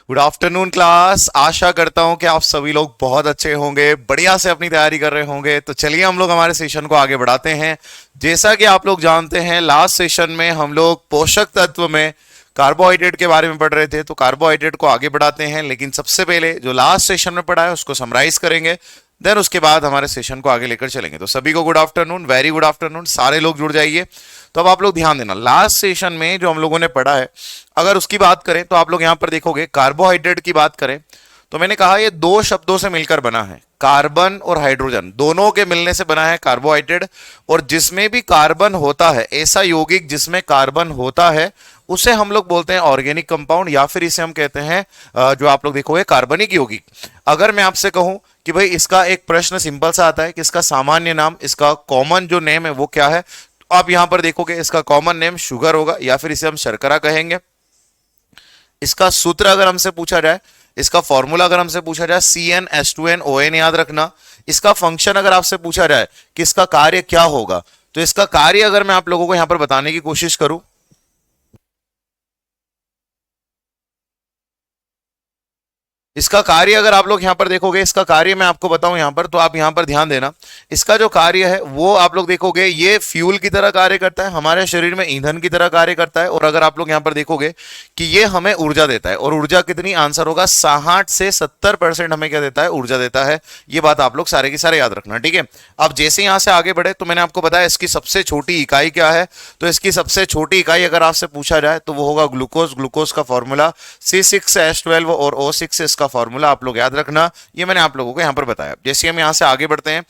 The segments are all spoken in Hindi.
Good afternoon class. आशा करता हूं कि आप सभी लोग बहुत अच्छे होंगे, बढ़िया से अपनी तैयारी कर रहे होंगे। तो चलिए हम लोग हमारे सेशन को आगे बढ़ाते हैं। जैसा कि आप लोग जानते हैं, लास्ट सेशन में हम लोग पोषक तत्व में कार्बोहाइड्रेट के बारे में पढ़ रहे थे, तो कार्बोहाइड्रेट को आगे बढ़ाते हैं। लेकिन सबसे पहले जो लास्ट सेशन में पढ़ा है उसको समराइज करेंगे, देन उसके बाद हमारे सेशन को आगे लेकर चलेंगे। तो सभी को good afternoon, very good afternoon, सारे लोग जुड़ जाइए। तो अब आप लोग ध्यान देना, लास्ट सेशन में जो हम लोगों ने पढ़ा है, अगर उसकी बात करें तो आप लोग यहां पर देखोगे कार्बोहाइड्रेट की बात करें तो मैंने कहा ये दो शब्दों से मिलकर बना है, कार्बन और हाइड्रोजन दोनों के मिलने से बना है कार्बोहाइड्रेट। और जिसमें भी कार्बन होता है, ऐसा यौगिक जिसमें कार्बन होता है, उसे हम लोग बोलते हैं ऑर्गेनिक कंपाउंड, या फिर इसे हम कहते हैं जो आप लोग देखोगे कार्बनिक यौगिक। अगर मैं आपसे कहूं कि भाई इसका एक प्रश्न सिंपल सा आता है कि इसका सामान्य नाम, इसका कॉमन जो नेम है वो क्या है, तो आप यहां पर देखोगे इसका कॉमन नेम शुगर होगा, या फिर इसे हम शर्करा कहेंगे। इसका सूत्र अगर हमसे पूछा जाए, इसका फॉर्मूला अगर हमसे पूछा जाए CnH2nOn, याद रखना। इसका फंक्शन अगर आपसे पूछा जाए कि इसका कार्य क्या होगा, तो इसका कार्य अगर मैं आप लोगों को यहां पर बताने की कोशिश करूं, इसका कार्य अगर आप लोग यहां पर देखोगे, इसका कार्य मैं आपको बताऊं यहां पर, तो आप यहां पर ध्यान देना। इसका जो कार्य है वो आप लोग देखोगे ये फ्यूल की तरह कार्य करता है, हमारे शरीर में ईंधन की तरह कार्य करता है। और अगर आप लोग यहां पर देखोगे कि ये हमें ऊर्जा देता है, और ऊर्जा कितनी, आंसर होगा 60 से 70% हमें क्या देता है, ऊर्जा देता है। ये बात आप लोग सारे के सारे याद रखना, ठीक है। अब जैसे यहां से आगे बढ़े तो मैंने आपको बताया इसकी सबसे छोटी इकाई क्या है, तो इसकी सबसे छोटी इकाई अगर आपसे पूछा जाए तो वो होगा ग्लूकोज। ग्लूकोज का फॉर्मूला C6H12 और O6 इसका फॉर्मूला आप लोग याद रखना। ये मैंने आप लोगों को यहां पर बताया। जैसे हम यहां से आगे बढ़ते हैं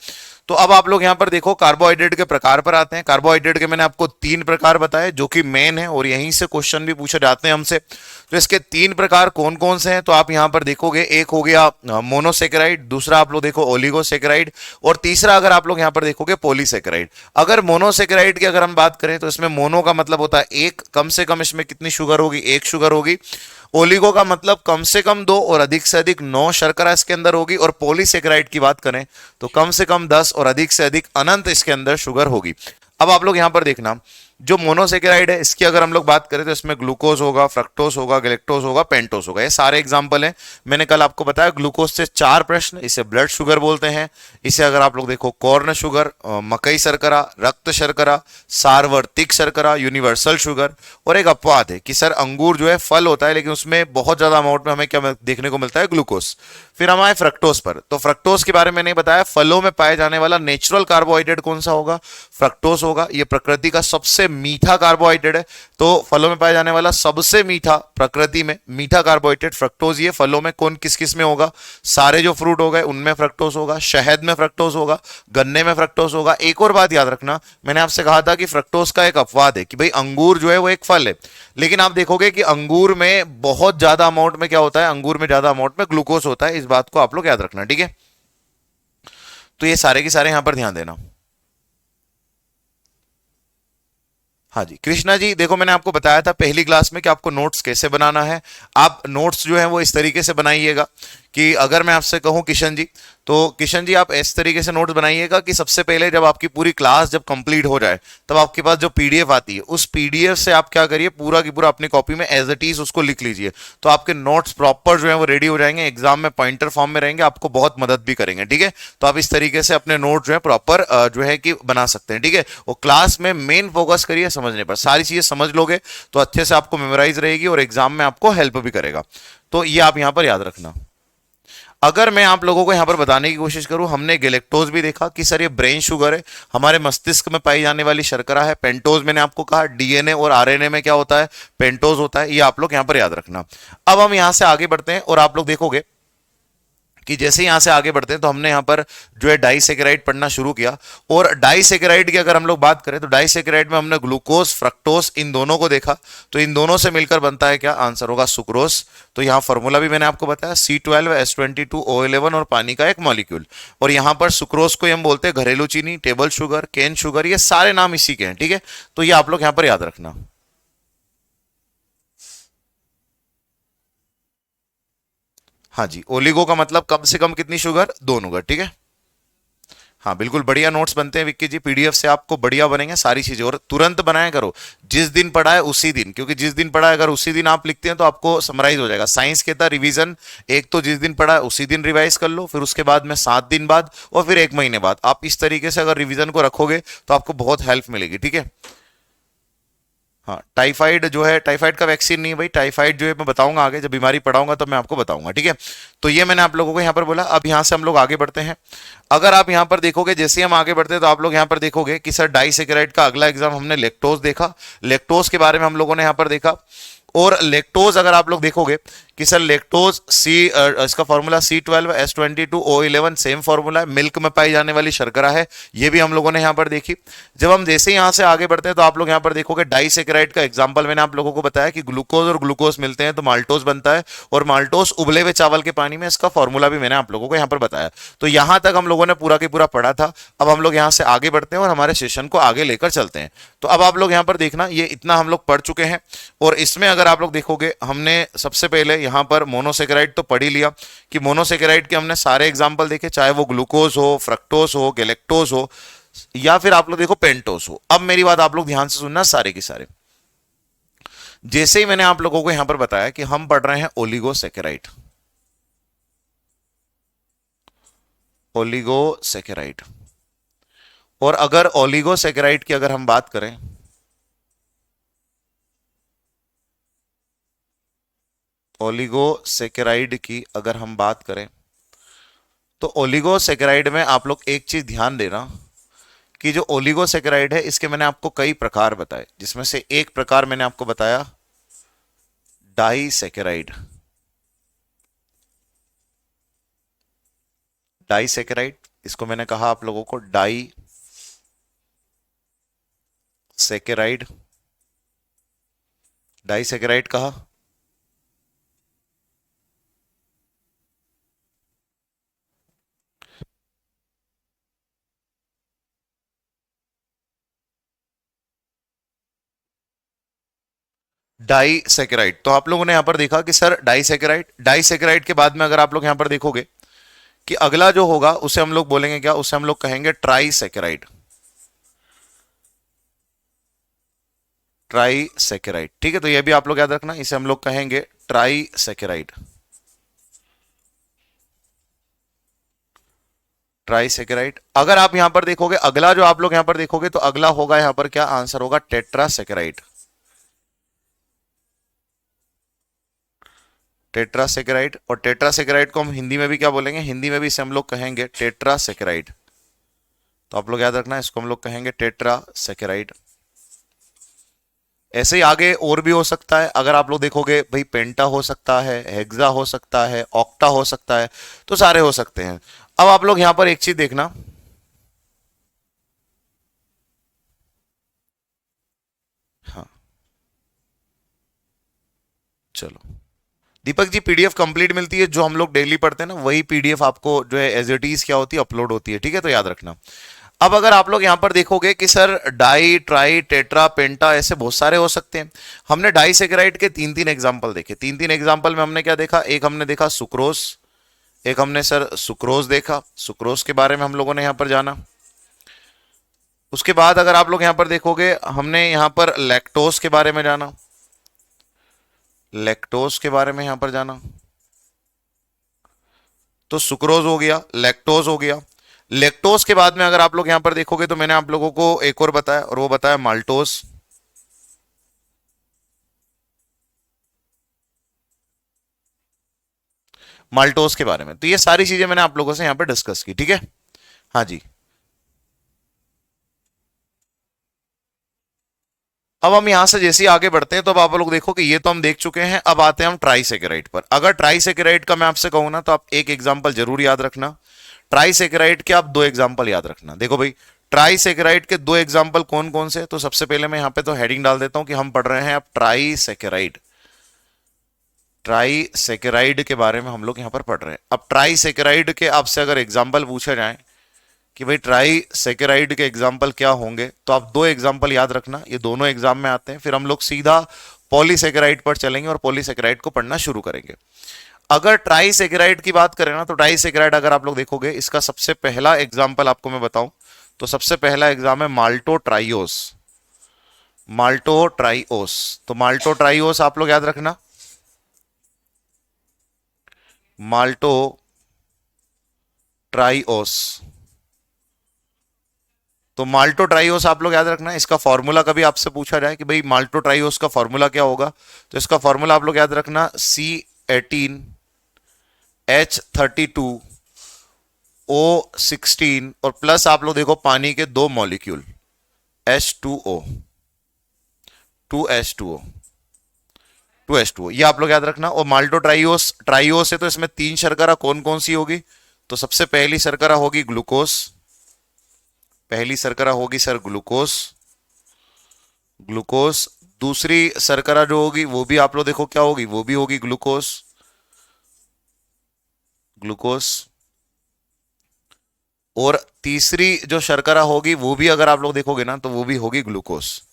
तो अब आप लोग यहां पर देखो कार्बोहाइड्रेट के प्रकार पर आते हैं। कार्बोहाइड्रेट के मैंने आपको 3 प्रकार बताए जो कि मेन है, और यहीं से क्वेश्चन भी पूछे जाते हैं हमसे। तो इसके 3 प्रकार कौन कौन से हैं, तो आप यहां पर देखोगे एक हो गया मोनोसेकेराइड, दूसरा आप लोग देखो ओलिगोसेकेराइड, और तीसरा अगर आप लोग यहां पर देखोगे पॉलीसेकेराइड। अगर मोनोसेकेराइड की अगर हम बात करें तो इसमें मोनो का मतलब होता है एक, कम से कम इसमें कितनी शुगर होगी, एक शुगर होगी। ओलिगो का मतलब कम से कम दो और अधिक से अधिक 9 शर्करा इसके अंदर होगी। और पॉलीसेकेराइड की बात करें तो कम से कम 10 और अधिक से अधिक अनंत इसके अंदर शुगर होगी। अब आप लोग यहां पर देखना, जो मोनोसेकेराइड है इसकी अगर हम लोग बात करें तो इसमें ग्लूकोज होगा, फ्रक्टोज होगा, गैलेक्टोज होगा, पेंटोज होगा। ये सारे एग्जांपल हैं। मैंने कल आपको बताया ग्लूकोज से 4 प्रश्न, इसे ब्लड शुगर बोलते हैं। इसे अगर आप लोग देखो कॉर्न शुगर, मकई शर्करा, रक्त शर्करा, सारवर्तिक शर्करा, यूनिवर्सल शुगर। और एक अपवाद है कि सर अंगूर जो है फल होता है, लेकिन उसमें बहुत ज्यादा अमाउंट में हमें क्या देखने को मिलता है, ग्लूकोज। फिर हम आए फ्रक्टोज पर, तो फ्रक्टोज के बारे में नहीं बताया। फलों में पाए जाने वाला नेचुरल कार्बोहाइड्रेट कौन सा होगा, फ्रक्टोज होगा। ये प्रकृति का सबसे मीठा कार्बोहाइड्रेट है, तो फलों में पाया जाने वाला सबसे मीठा, प्रकृति में मीठा कार्बोहाइड्रेट फ्रक्टोज। ये फलों में कौन किस किस में होगा, सारे जो फ्रूट हो गए उनमें फ्रक्टोज होगा, शहद में फ्रक्टोज होगा, गन्ने में फ्रक्टोज होगा। एक और बात याद रखना, मैंने आपसे कहा था कि फ्रक्टोज का एक अपवाद है कि भाई अंगूर जो है वो एक फल है, लेकिन आप देखोगे कि अंगूर में बहुत ज्यादा अमाउंट में क्या होता है, अंगूर में ज्यादा अमाउंट में ग्लूकोज होता है। इस बात को आप लोग याद रखना, ठीक है। तो ये सारे के सारे यहां पर ध्यान देना। हाँ जी कृष्णा जी, देखो मैंने आपको बताया था पहली क्लास में कि आपको नोट्स कैसे बनाना है। आप नोट्स जो है वो इस तरीके से बनाइएगा कि अगर मैं आपसे कहूं किशन जी, तो किशन जी आप इस तरीके से नोट्स बनाइएगा कि सबसे पहले जब आपकी पूरी क्लास जब कंप्लीट हो जाए, तब आपके पास जो पीडीएफ आती है उस पीडीएफ से आप क्या करिए, पूरा की पूरा अपनी कॉपी में एज इट इज उसको लिख लीजिए। तो आपके नोट्स प्रॉपर जो है वो रेडी हो जाएंगे, एग्जाम में पॉइंटर फॉर्म में रहेंगे, आपको बहुत मदद भी करेंगे, ठीक है। तो आप इस तरीके से अपने नोट जो है प्रॉपर जो है कि बना सकते हैं, ठीक है। और क्लास में मेन फोकस करिए समझने पर, सारी चीजें समझ लोगे तो अच्छे से आपको मेमोराइज रहेगी और एग्जाम में आपको हेल्प भी करेगा। तो ये आप यहां पर याद रखना। अगर मैं आप लोगों को यहां पर बताने की कोशिश करूं, हमने गैलेक्टोज भी देखा कि सर ये ब्रेन शुगर है, हमारे मस्तिष्क में पाई जाने वाली शर्करा है। पेंटोज मैंने आपको कहा डीएनए और आरएनए में क्या होता है, पेंटोज होता है। ये आप लोग यहां पर याद रखना। अब हम यहां से आगे बढ़ते हैं और आप लोग देखोगे कि जैसे यहां से आगे बढ़ते हैं तो हमने यहां पर जो है डाइसेकेराइड पढ़ना शुरू किया। और डाइसेकेराइड की अगर हम लोग बात करें तो डाइसेकेराइड में हमने ग्लूकोज, फ्रक्टोज इन दोनों को देखा। तो इन दोनों से मिलकर बनता है क्या, आंसर होगा सुक्रोज। तो यहां फॉर्मूला भी मैंने आपको बताया C12H22O11 और पानी का एक मॉलिक्यूल। और यहां पर सुक्रोज को हम बोलते हैं घरेलू चीनी, टेबल शुगर, केन शुगर, ये सारे नाम इसी के हैं, ठीक है। तो ये आप लोग यहां पर याद रखना। हाँ जी, ओलिगो का मतलब कम से कम कितनी शुगर, 2 शुगर, ठीक है। हाँ बिल्कुल बढ़िया नोट्स बनते हैं विक्की जी, पीडीएफ से आपको बढ़िया बनेंगे सारी चीजें, और तुरंत बनाया करो, जिस दिन पढ़ा है उसी दिन, क्योंकि जिस दिन पढ़ा है अगर उसी दिन आप लिखते हैं तो आपको समराइज हो जाएगा। साइंस के था रिवीजन, एक तो जिस दिन पढ़ा है उसी दिन रिवाइज कर लो, फिर उसके बाद में 7 दिन बाद, और फिर 1 महीने बाद। आप इस तरीके से अगर रिवीजन को रखोगे तो आपको बहुत हेल्प मिलेगी, ठीक है। हाँ टाइफाइड जो है, टाइफाइड का वैक्सीन नहीं है भाई, टाइफाइड जो है मैं बताऊंगा आगे, जब बीमारी पढ़ाऊंगा तो मैं आपको बताऊंगा, ठीक है। तो ये मैंने आप लोगों को यहाँ पर बोला। अब यहाँ से हम लोग आगे बढ़ते हैं। अगर आप यहाँ पर देखोगे, जैसे हम आगे बढ़ते हैं तो आप लोग यहाँ पर देखोगे कि सर डाइसैकेराइड का अगला एग्जाम हमने लैक्टोज देखा, लैक्टोज के बारे में हम लोगों ने यहाँ पर देखा। और लैक्टोज अगर आप लोग देखोगे कि सर लैक्टोज इसका फॉर्मूला C12H22O11 सेम फॉर्मूला है, मिल्क में पाई जाने वाली शर्करा है, ये भी हम लोगों ने यहाँ पर देखी। जब हम जैसे यहाँ से आगे बढ़ते हैं तो आप लोग यहाँ पर देखोगे डाइसैकेराइड का एग्जांपल मैंने आप लोगों को बताया कि ग्लूकोज और ग्लूकोज मिलते हैं तो माल्टोज बनता है, और माल्टोज उबले हुए चावल के पानी में, इसका फॉर्मूला भी मैंने आप लोगों को यहाँ पर बताया। तो यहाँ तक हम लोगों ने पूरा की पूरा पढ़ा था। अब हम लोग यहाँ से आगे बढ़ते हैं और हमारे सेशन को आगे लेकर चलते हैं। तो अब आप लोग यहाँ पर देखना, ये इतना हम लोग पढ़ चुके हैं, और इसमें अगर आप लोग देखोगे हमने सबसे पहले यहाँ पर मोनोसेकेराइड तो पढ़ ही लिया कि मोनोसेकेराइड के हमने सारे एग्जाम्पल देखे, चाहे वो ग्लूकोज हो, फ्रक्टोज हो, गैलेक्टोज हो, या फिर आप लोग देखो पेंटोज हो। अब मेरी बात आप लोग ध्यान से सुनना सारे के सारे। जैसे ही मैंने आप लोगों को यहां पर बताया कि हम पढ़ रहे हैं ओलिगोसेकेराइड, ओलिगोसेकेराइड, और अगर ओलिगोसेकेराइड की अगर हम बात करें, ओलिगोसेकेराइड की अगर हम बात करें तो ओलिगोसेकेराइड में आप लोग एक चीज ध्यान देना कि जो ओलिगोसेकेराइड है इसके मैंने आपको कई प्रकार बताए, जिसमें से एक प्रकार मैंने आपको बताया डाइसैकेराइड। डाइसैकेराइड, इसको मैंने कहा आप लोगों को डाई सेकेराइड, डाइसैकेराइड कहा। डाइसैकेराइड, तो आप लोगों ने यहां पर देखा कि सर डाइसैकेराइड, डाइसैकेराइड के बाद में अगर आप लोग यहां पर देखोगे कि अगला जो होगा उसे हम लोग बोलेंगे क्या, उसे हम लोग कहेंगे ट्राइसैकेराइड, ट्राइसैकेराइड, ठीक है। तो ये भी आप लोग याद रखना, इसे हम लोग कहेंगे ट्राइसैकेराइड, ट्राइसैकेराइड। अगर आप यहां पर देखोगे अगला जो आप लोग यहां पर देखोगे तो अगला होगा यहां पर क्या आंसर होगा, टेट्रासैकेराइड, टेट्रासैकेराइड। और टेट्रासैकेराइड को हम हिंदी में भी क्या बोलेंगे, हिंदी में भी इसे हम लोग कहेंगे टेट्रासैकेराइड। तो आप लोग याद रखना, इसको हम लोग कहेंगे टेट्रासैकेराइड। ऐसे ही आगे और भी हो सकता है, अगर आप लोग देखोगे भाई पेंटा हो सकता है, हेक्सा हो सकता है, ऑक्टा हो सकता है, तो सारे हो सकते हैं। अब आप लोग यहां पर एक चीज देखना, हाँ चलो दीपक जी, पीडीएफ कंप्लीट मिलती है, जो हम लोग डेली पढ़ते हैं ना वही पीडीएफ आपको जो है एज इट इज क्या होती है, अपलोड होती है, ठीक है। तो याद रखना। अब अगर आप लोग यहां पर देखोगे कि सर डाई, ट्राई, टेट्रा, पेंटा, ऐसे बहुत सारे हो सकते हैं। हमने डाइसैकेराइड के 3-3 एग्जांपल देखे। 3-3 एग्जांपल में हमने क्या देखा, एक हमने देखा सुक्रोज, एक हमने सर सुक्रोज देखा, सुक्रोज के बारे में हम लोगों ने यहां पर जाना। उसके बाद अगर आप लोग यहां पर देखोगे हमने यहां पर लैक्टोज के बारे में जाना, लैक्टोज के बारे में यहां पर जाना। तो सुक्रोज हो गया, लैक्टोज हो गया। लैक्टोज के बाद में अगर आप लोग यहां पर देखोगे तो मैंने आप लोगों को एक और बताया, और वो बताया माल्टोज, माल्टोज के बारे में। तो ये सारी चीजें मैंने आप लोगों से यहां पर डिस्कस की, ठीक है। हाँ जी। अब हम यहां से जैसे ही आगे बढ़ते हैं तो अब आप लोग देखो कि ये तो हम देख चुके हैं, अब आते हैं हम ट्राइसैकेराइड पर। अगर ट्राइसैकेराइड का मैं आपसे कहूं ना तो आप एक एग्जांपल जरूर याद रखना। ट्राइसैकेराइड के आप 2 एग्जांपल याद रखना। देखो भाई ट्राइसैकेराइड के 2 एग्जांपल कौन कौन से, तो सबसे पहले मैं यहां पे तो हेडिंग डाल देता हूं कि हम पढ़ रहे हैं अब ट्राइसैकेराइड, ट्राइसैकेराइड के बारे में हम लोग यहां पर पढ़ रहे हैं। अब ट्राइसैकेराइड के आपसे अगर एग्जाम्पल पूछे जाए कि भाई ट्राइसैकेराइड के एग्जाम्पल क्या होंगे, तो आप 2 एग्जाम्पल याद रखना, ये दोनों एग्जाम में आते हैं। फिर हम लोग सीधा पॉलीसैकेराइड पर चलेंगे और पॉलीसैकेराइड को पढ़ना शुरू करेंगे। अगर ट्राइसेकेराइड की बात करें ना, तो ट्राइसेकेराइड अगर आप लोग देखोगे, इसका सबसे पहला एग्जाम्पल आपको मैं बताऊं, तो सबसे पहला एग्जाम है माल्टो ट्राइओस। माल्टो ट्राइओस, तो माल्टो ट्राइओस आप लोग याद रखना, माल्टो ट्राइओस। तो माल्टो ट्राइओस आप लोग याद रखना, इसका फॉर्मूला कभी आपसे पूछा जाए कि भाई माल्टो ट्राइओस का फॉर्मूला क्या होगा, तो इसका फॉर्मूला आप लोग याद रखना, C18H32 O16 और प्लस आप लोग देखो पानी के दो मॉलिक्यूल H2O, 2H2O, 2H2O, ये आप लोग याद रखना। और माल्टो ट्राइओस, ट्राइओस है तो इसमें तीन शर्करा कौन कौन सी होगी, तो सबसे पहली शर्करा होगी ग्लूकोस, पहली शर्करा होगी सर ग्लूकोस, ग्लूकोस। दूसरी शर्करा जो होगी वो भी आप लोग देखो क्या होगी, वो भी होगी ग्लूकोस, ग्लूकोस। और तीसरी जो शर्करा होगी वो भी अगर आप लोग देखोगे ना, तो वो भी होगी ग्लूकोस।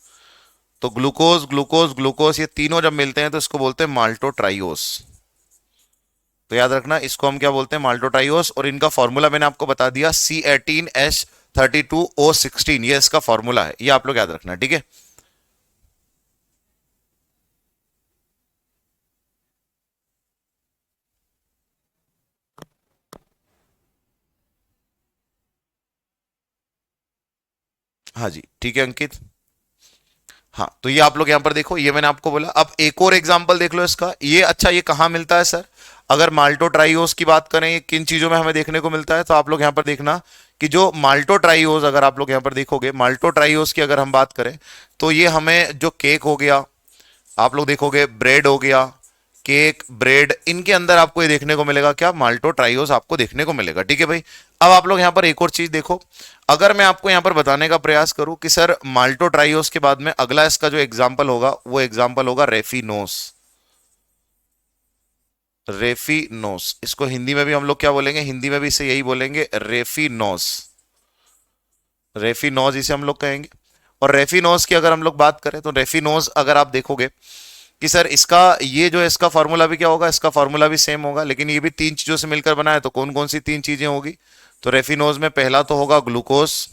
तो ग्लूकोज ग्लूकोज ग्लूकोज ये तीनों जब मिलते हैं तो इसको बोलते हैं माल्टो ट्राइओस। तो याद रखना इसको हम क्या बोलते हैं, माल्टो ट्राइओस। और इनका फॉर्मूला मैंने आपको बता दिया, C18H32O16, ये इसका फॉर्मूला है, ये आप लोग याद रखना, ठीक है। हाँ जी, ठीक है अंकित। हाँ, तो ये आप लोग यहां पर देखो, ये मैंने आपको बोला। अब एक और एग्जांपल देख लो इसका, ये अच्छा ये कहां मिलता है सर, अगर माल्टो ट्राइओस की बात करें, ये किन चीजों में हमें देखने को मिलता है, तो आप लोग यहां पर देखना कि जो माल्टो ट्राइओस, अगर आप लोग यहां पर देखोगे माल्टो ट्राइओस की अगर हम बात करें, तो ये हमें जो केक हो गया, आप लोग देखोगे ब्रेड हो गया, केक ब्रेड, इनके अंदर आपको ये देखने को मिलेगा क्या, माल्टो ट्राइओस आपको देखने को मिलेगा, ठीक है भाई। अब आप लोग यहां पर एक और चीज देखो, अगर मैं आपको यहां पर बताने का प्रयास करूं कि सर माल्टो ट्राइओस के बाद में अगला इसका जो एग्जाम्पल होगा, वो एग्जाम्पल होगा रेफिनोस। रेफिनोस, इसको हिंदी में भी हम लोग क्या बोलेंगे, हिंदी में भी इसे यही बोलेंगे रेफिनोस, रेफिनोस इसे हम लोग कहेंगे। और रेफिनोस की अगर हम लोग बात करें, तो रेफिनोस अगर आप देखोगे कि सर इसका ये जो है इसका फॉर्मूला भी क्या होगा, इसका फॉर्मूला भी सेम होगा, लेकिन ये भी तीन चीजों से मिलकर बना है, तो कौन कौन सी तीन चीजें होगी, तो रेफिनोज में पहला तो होगा ग्लूकोस,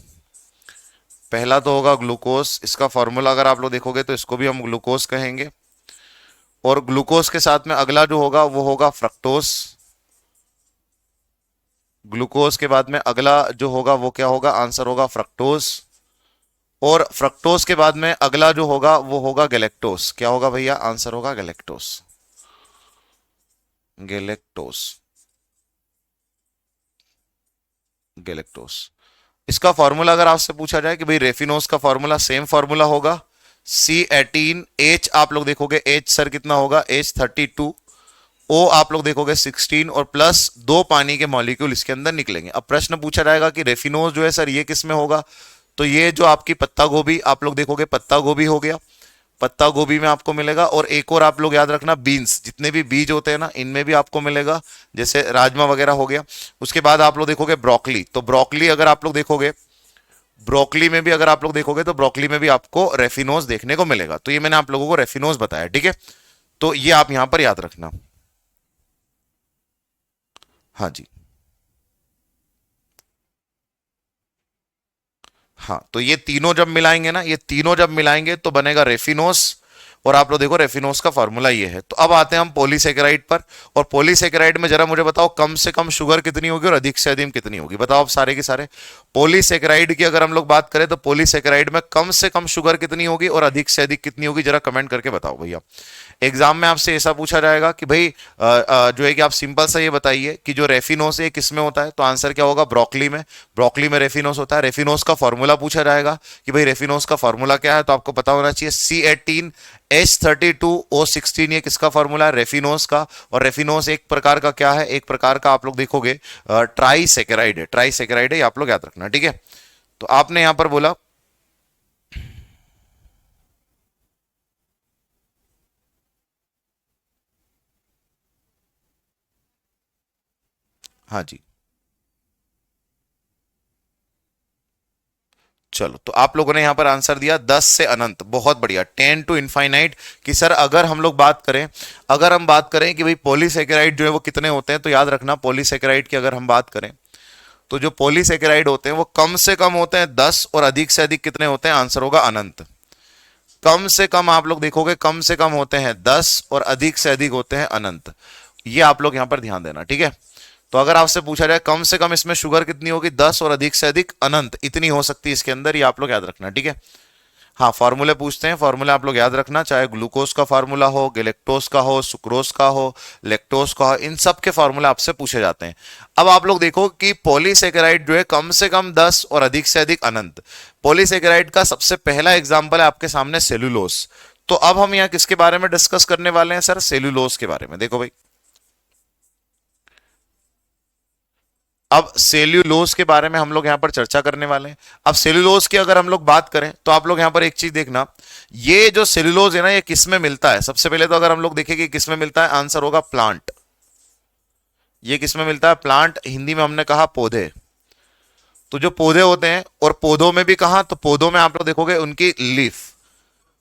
पहला तो होगा ग्लूकोस, इसका फॉर्मूला अगर आप लोग देखोगे तो इसको भी हम ग्लूकोस कहेंगे। और ग्लूकोस के साथ में अगला जो होगा वो होगा फ्रक्टोस, ग्लूकोस के बाद में अगला जो होगा वो क्या होगा, आंसर होगा फ्रक्टोस। और फ्रक्टोस के बाद में अगला जो होगा वो होगा गैलेक्टोस, क्या होगा भैया, आंसर होगा गैलेक्टोस, गैलेक्टोस, गैलेक्टोस। इसका फॉर्मूला अगर आपसे पूछा जाए कि भाई रेफिनोस का फॉर्मूला, सेम फॉर्मूला होगा, C18H आप लोग देखोगे H सर कितना होगा, H32, O आप लोग देखोगे 16 और प्लस दो पानी के मॉलिक्यूल इसके अंदर निकलेंगे। अब प्रश्न पूछा जाएगा कि रेफिनोस जो है सर ये किस में होगा, तो ये जो आपकी पत्ता गोभी आप लोग देखोगे, पत्ता गोभी हो गया, पत्ता गोभी में आपको मिलेगा। और एक और आप लोग याद रखना, बीन्स, जितने भी बीज होते हैं ना इनमें भी आपको मिलेगा, जैसे राजमा वगैरह हो गया। उसके बाद आप लोग देखोगे ब्रोकली, तो ब्रोकली अगर आप लोग देखोगे, ब्रोकली में भी अगर आप लोग देखोगे तो ब्रोकली में भी आपको रेफिनोस देखने को मिलेगा। तो ये मैंने आप लोगों को रेफिनोस बताया, ठीक है। तो ये आप यहां पर याद रखना। हाँ जी, हाँ, तो ये तीनों जब मिलाएंगे ना, ये तीनों जब मिलाएंगे तो बनेगा रेफिनोस। और आप लोग देखो रेफिनोस का फॉर्मूला ये है। तो अब आते हैं हम पॉलीसेकेराइड पर। और पॉलीसेकेराइड में जरा मुझे बताओ कम से कम शुगर कितनी होगी और अधिक से अधिक कितनी होगी, बताओ आप सारे के सारे। पॉलीसेकेराइड की अगर हम लोग बात करें, तो पॉलीसेकेराइड में कम से कम शुगर कितनी होगी और अधिक से अधिक कितनी होगी, जरा कमेंट करके बताओ भैया। एग्जाम में आपसे ऐसा पूछा जाएगा कि भाई जो है कि आप सिंपल सा ये बताइए कि जो रेफिनोस है किस में होता है, तो आंसर क्या होगा, ब्रोकली में। ब्रोकली में रेफिनोस होता है। रेफिनोस का फॉर्मूला पूछा जाएगा कि भाई रेफिनोस का फॉर्मूला क्या है, तो आपको पता होना चाहिए C18H32O16, ये किसका फॉर्मूला है, रेफिनोस का। और रेफिनोस एक प्रकार का क्या है, एक प्रकार का आप लोग देखोगे ट्राइसेकेराइड है, ट्राइसेकेराइड है, आप लोग याद रखना, ठीक है। तो आपने यहां पर बोला, हाँ जी, चलो, तो आप लोगों ने यहां पर आंसर दिया 10 से अनंत, बहुत बढ़िया, 10 टू इनफाइनाइट। कि सर अगर हम लोग बात करें, अगर हम बात करें कि भाई पॉलीसेकेराइड जो है वो कितने होते हैं, तो याद रखना पॉलीसेकेराइड की अगर हम बात करें तो जो पॉलीसेकेराइड होते हैं वो कम से कम होते हैं 10 और अधिक से अधिक कितने होते हैं, आंसर होगा अनंत। कम से कम आप लोग देखोगे कम से कम होते हैं 10 और अधिक से अधिक होते हैं अनंत। ये आप लोग यहां पर ध्यान देना, ठीक है। तो अगर आपसे पूछा जाए कम से कम इसमें शुगर कितनी होगी, 10 और अधिक से अधिक अनंत, इतनी हो सकती है इसके अंदर, ये आप लोग याद रखना, ठीक है। हाँ, फॉर्मूले पूछते हैं, फॉर्मूला आप लोग याद रखना, चाहे ग्लूकोज का फार्मूला हो, गैलेक्टोज का हो, सुक्रोज का हो, लेक्टोज का हो, इन सब के फार्मूले आपसे पूछे जाते हैं। अब आप लोग देखो कि पॉलीसेकेराइड जो है कम से कम 10 और अधिक से अधिक अनंत। पॉलीसेकेराइड का सबसे पहला एग्जाम्पल है आपके सामने सेलुलोज। तो अब हम यहाँ किसके बारे में डिस्कस करने वाले हैं सर, सेलुलोज के बारे में। देखो भाई, अब सेल्यूलोज के बारे में हम लोग यहां पर चर्चा करने वाले हैं। अब सेल्यूलोज की अगर हम लोग बात करें तो आप लोग यहां पर एक चीज देखना, ये जो सेल्यूलोज है ना, ये किस में मिलता है। सबसे पहले तो अगर हम लोग देखें कि किस में मिलता है, आंसर होगा प्लांट। ये किस में मिलता है, प्लांट, हिंदी में हमने कहा पौधे। तो जो पौधे होते हैं, और पौधों में भी कहा, तो पौधों में आप लोग देखोगे उनकी लीफ,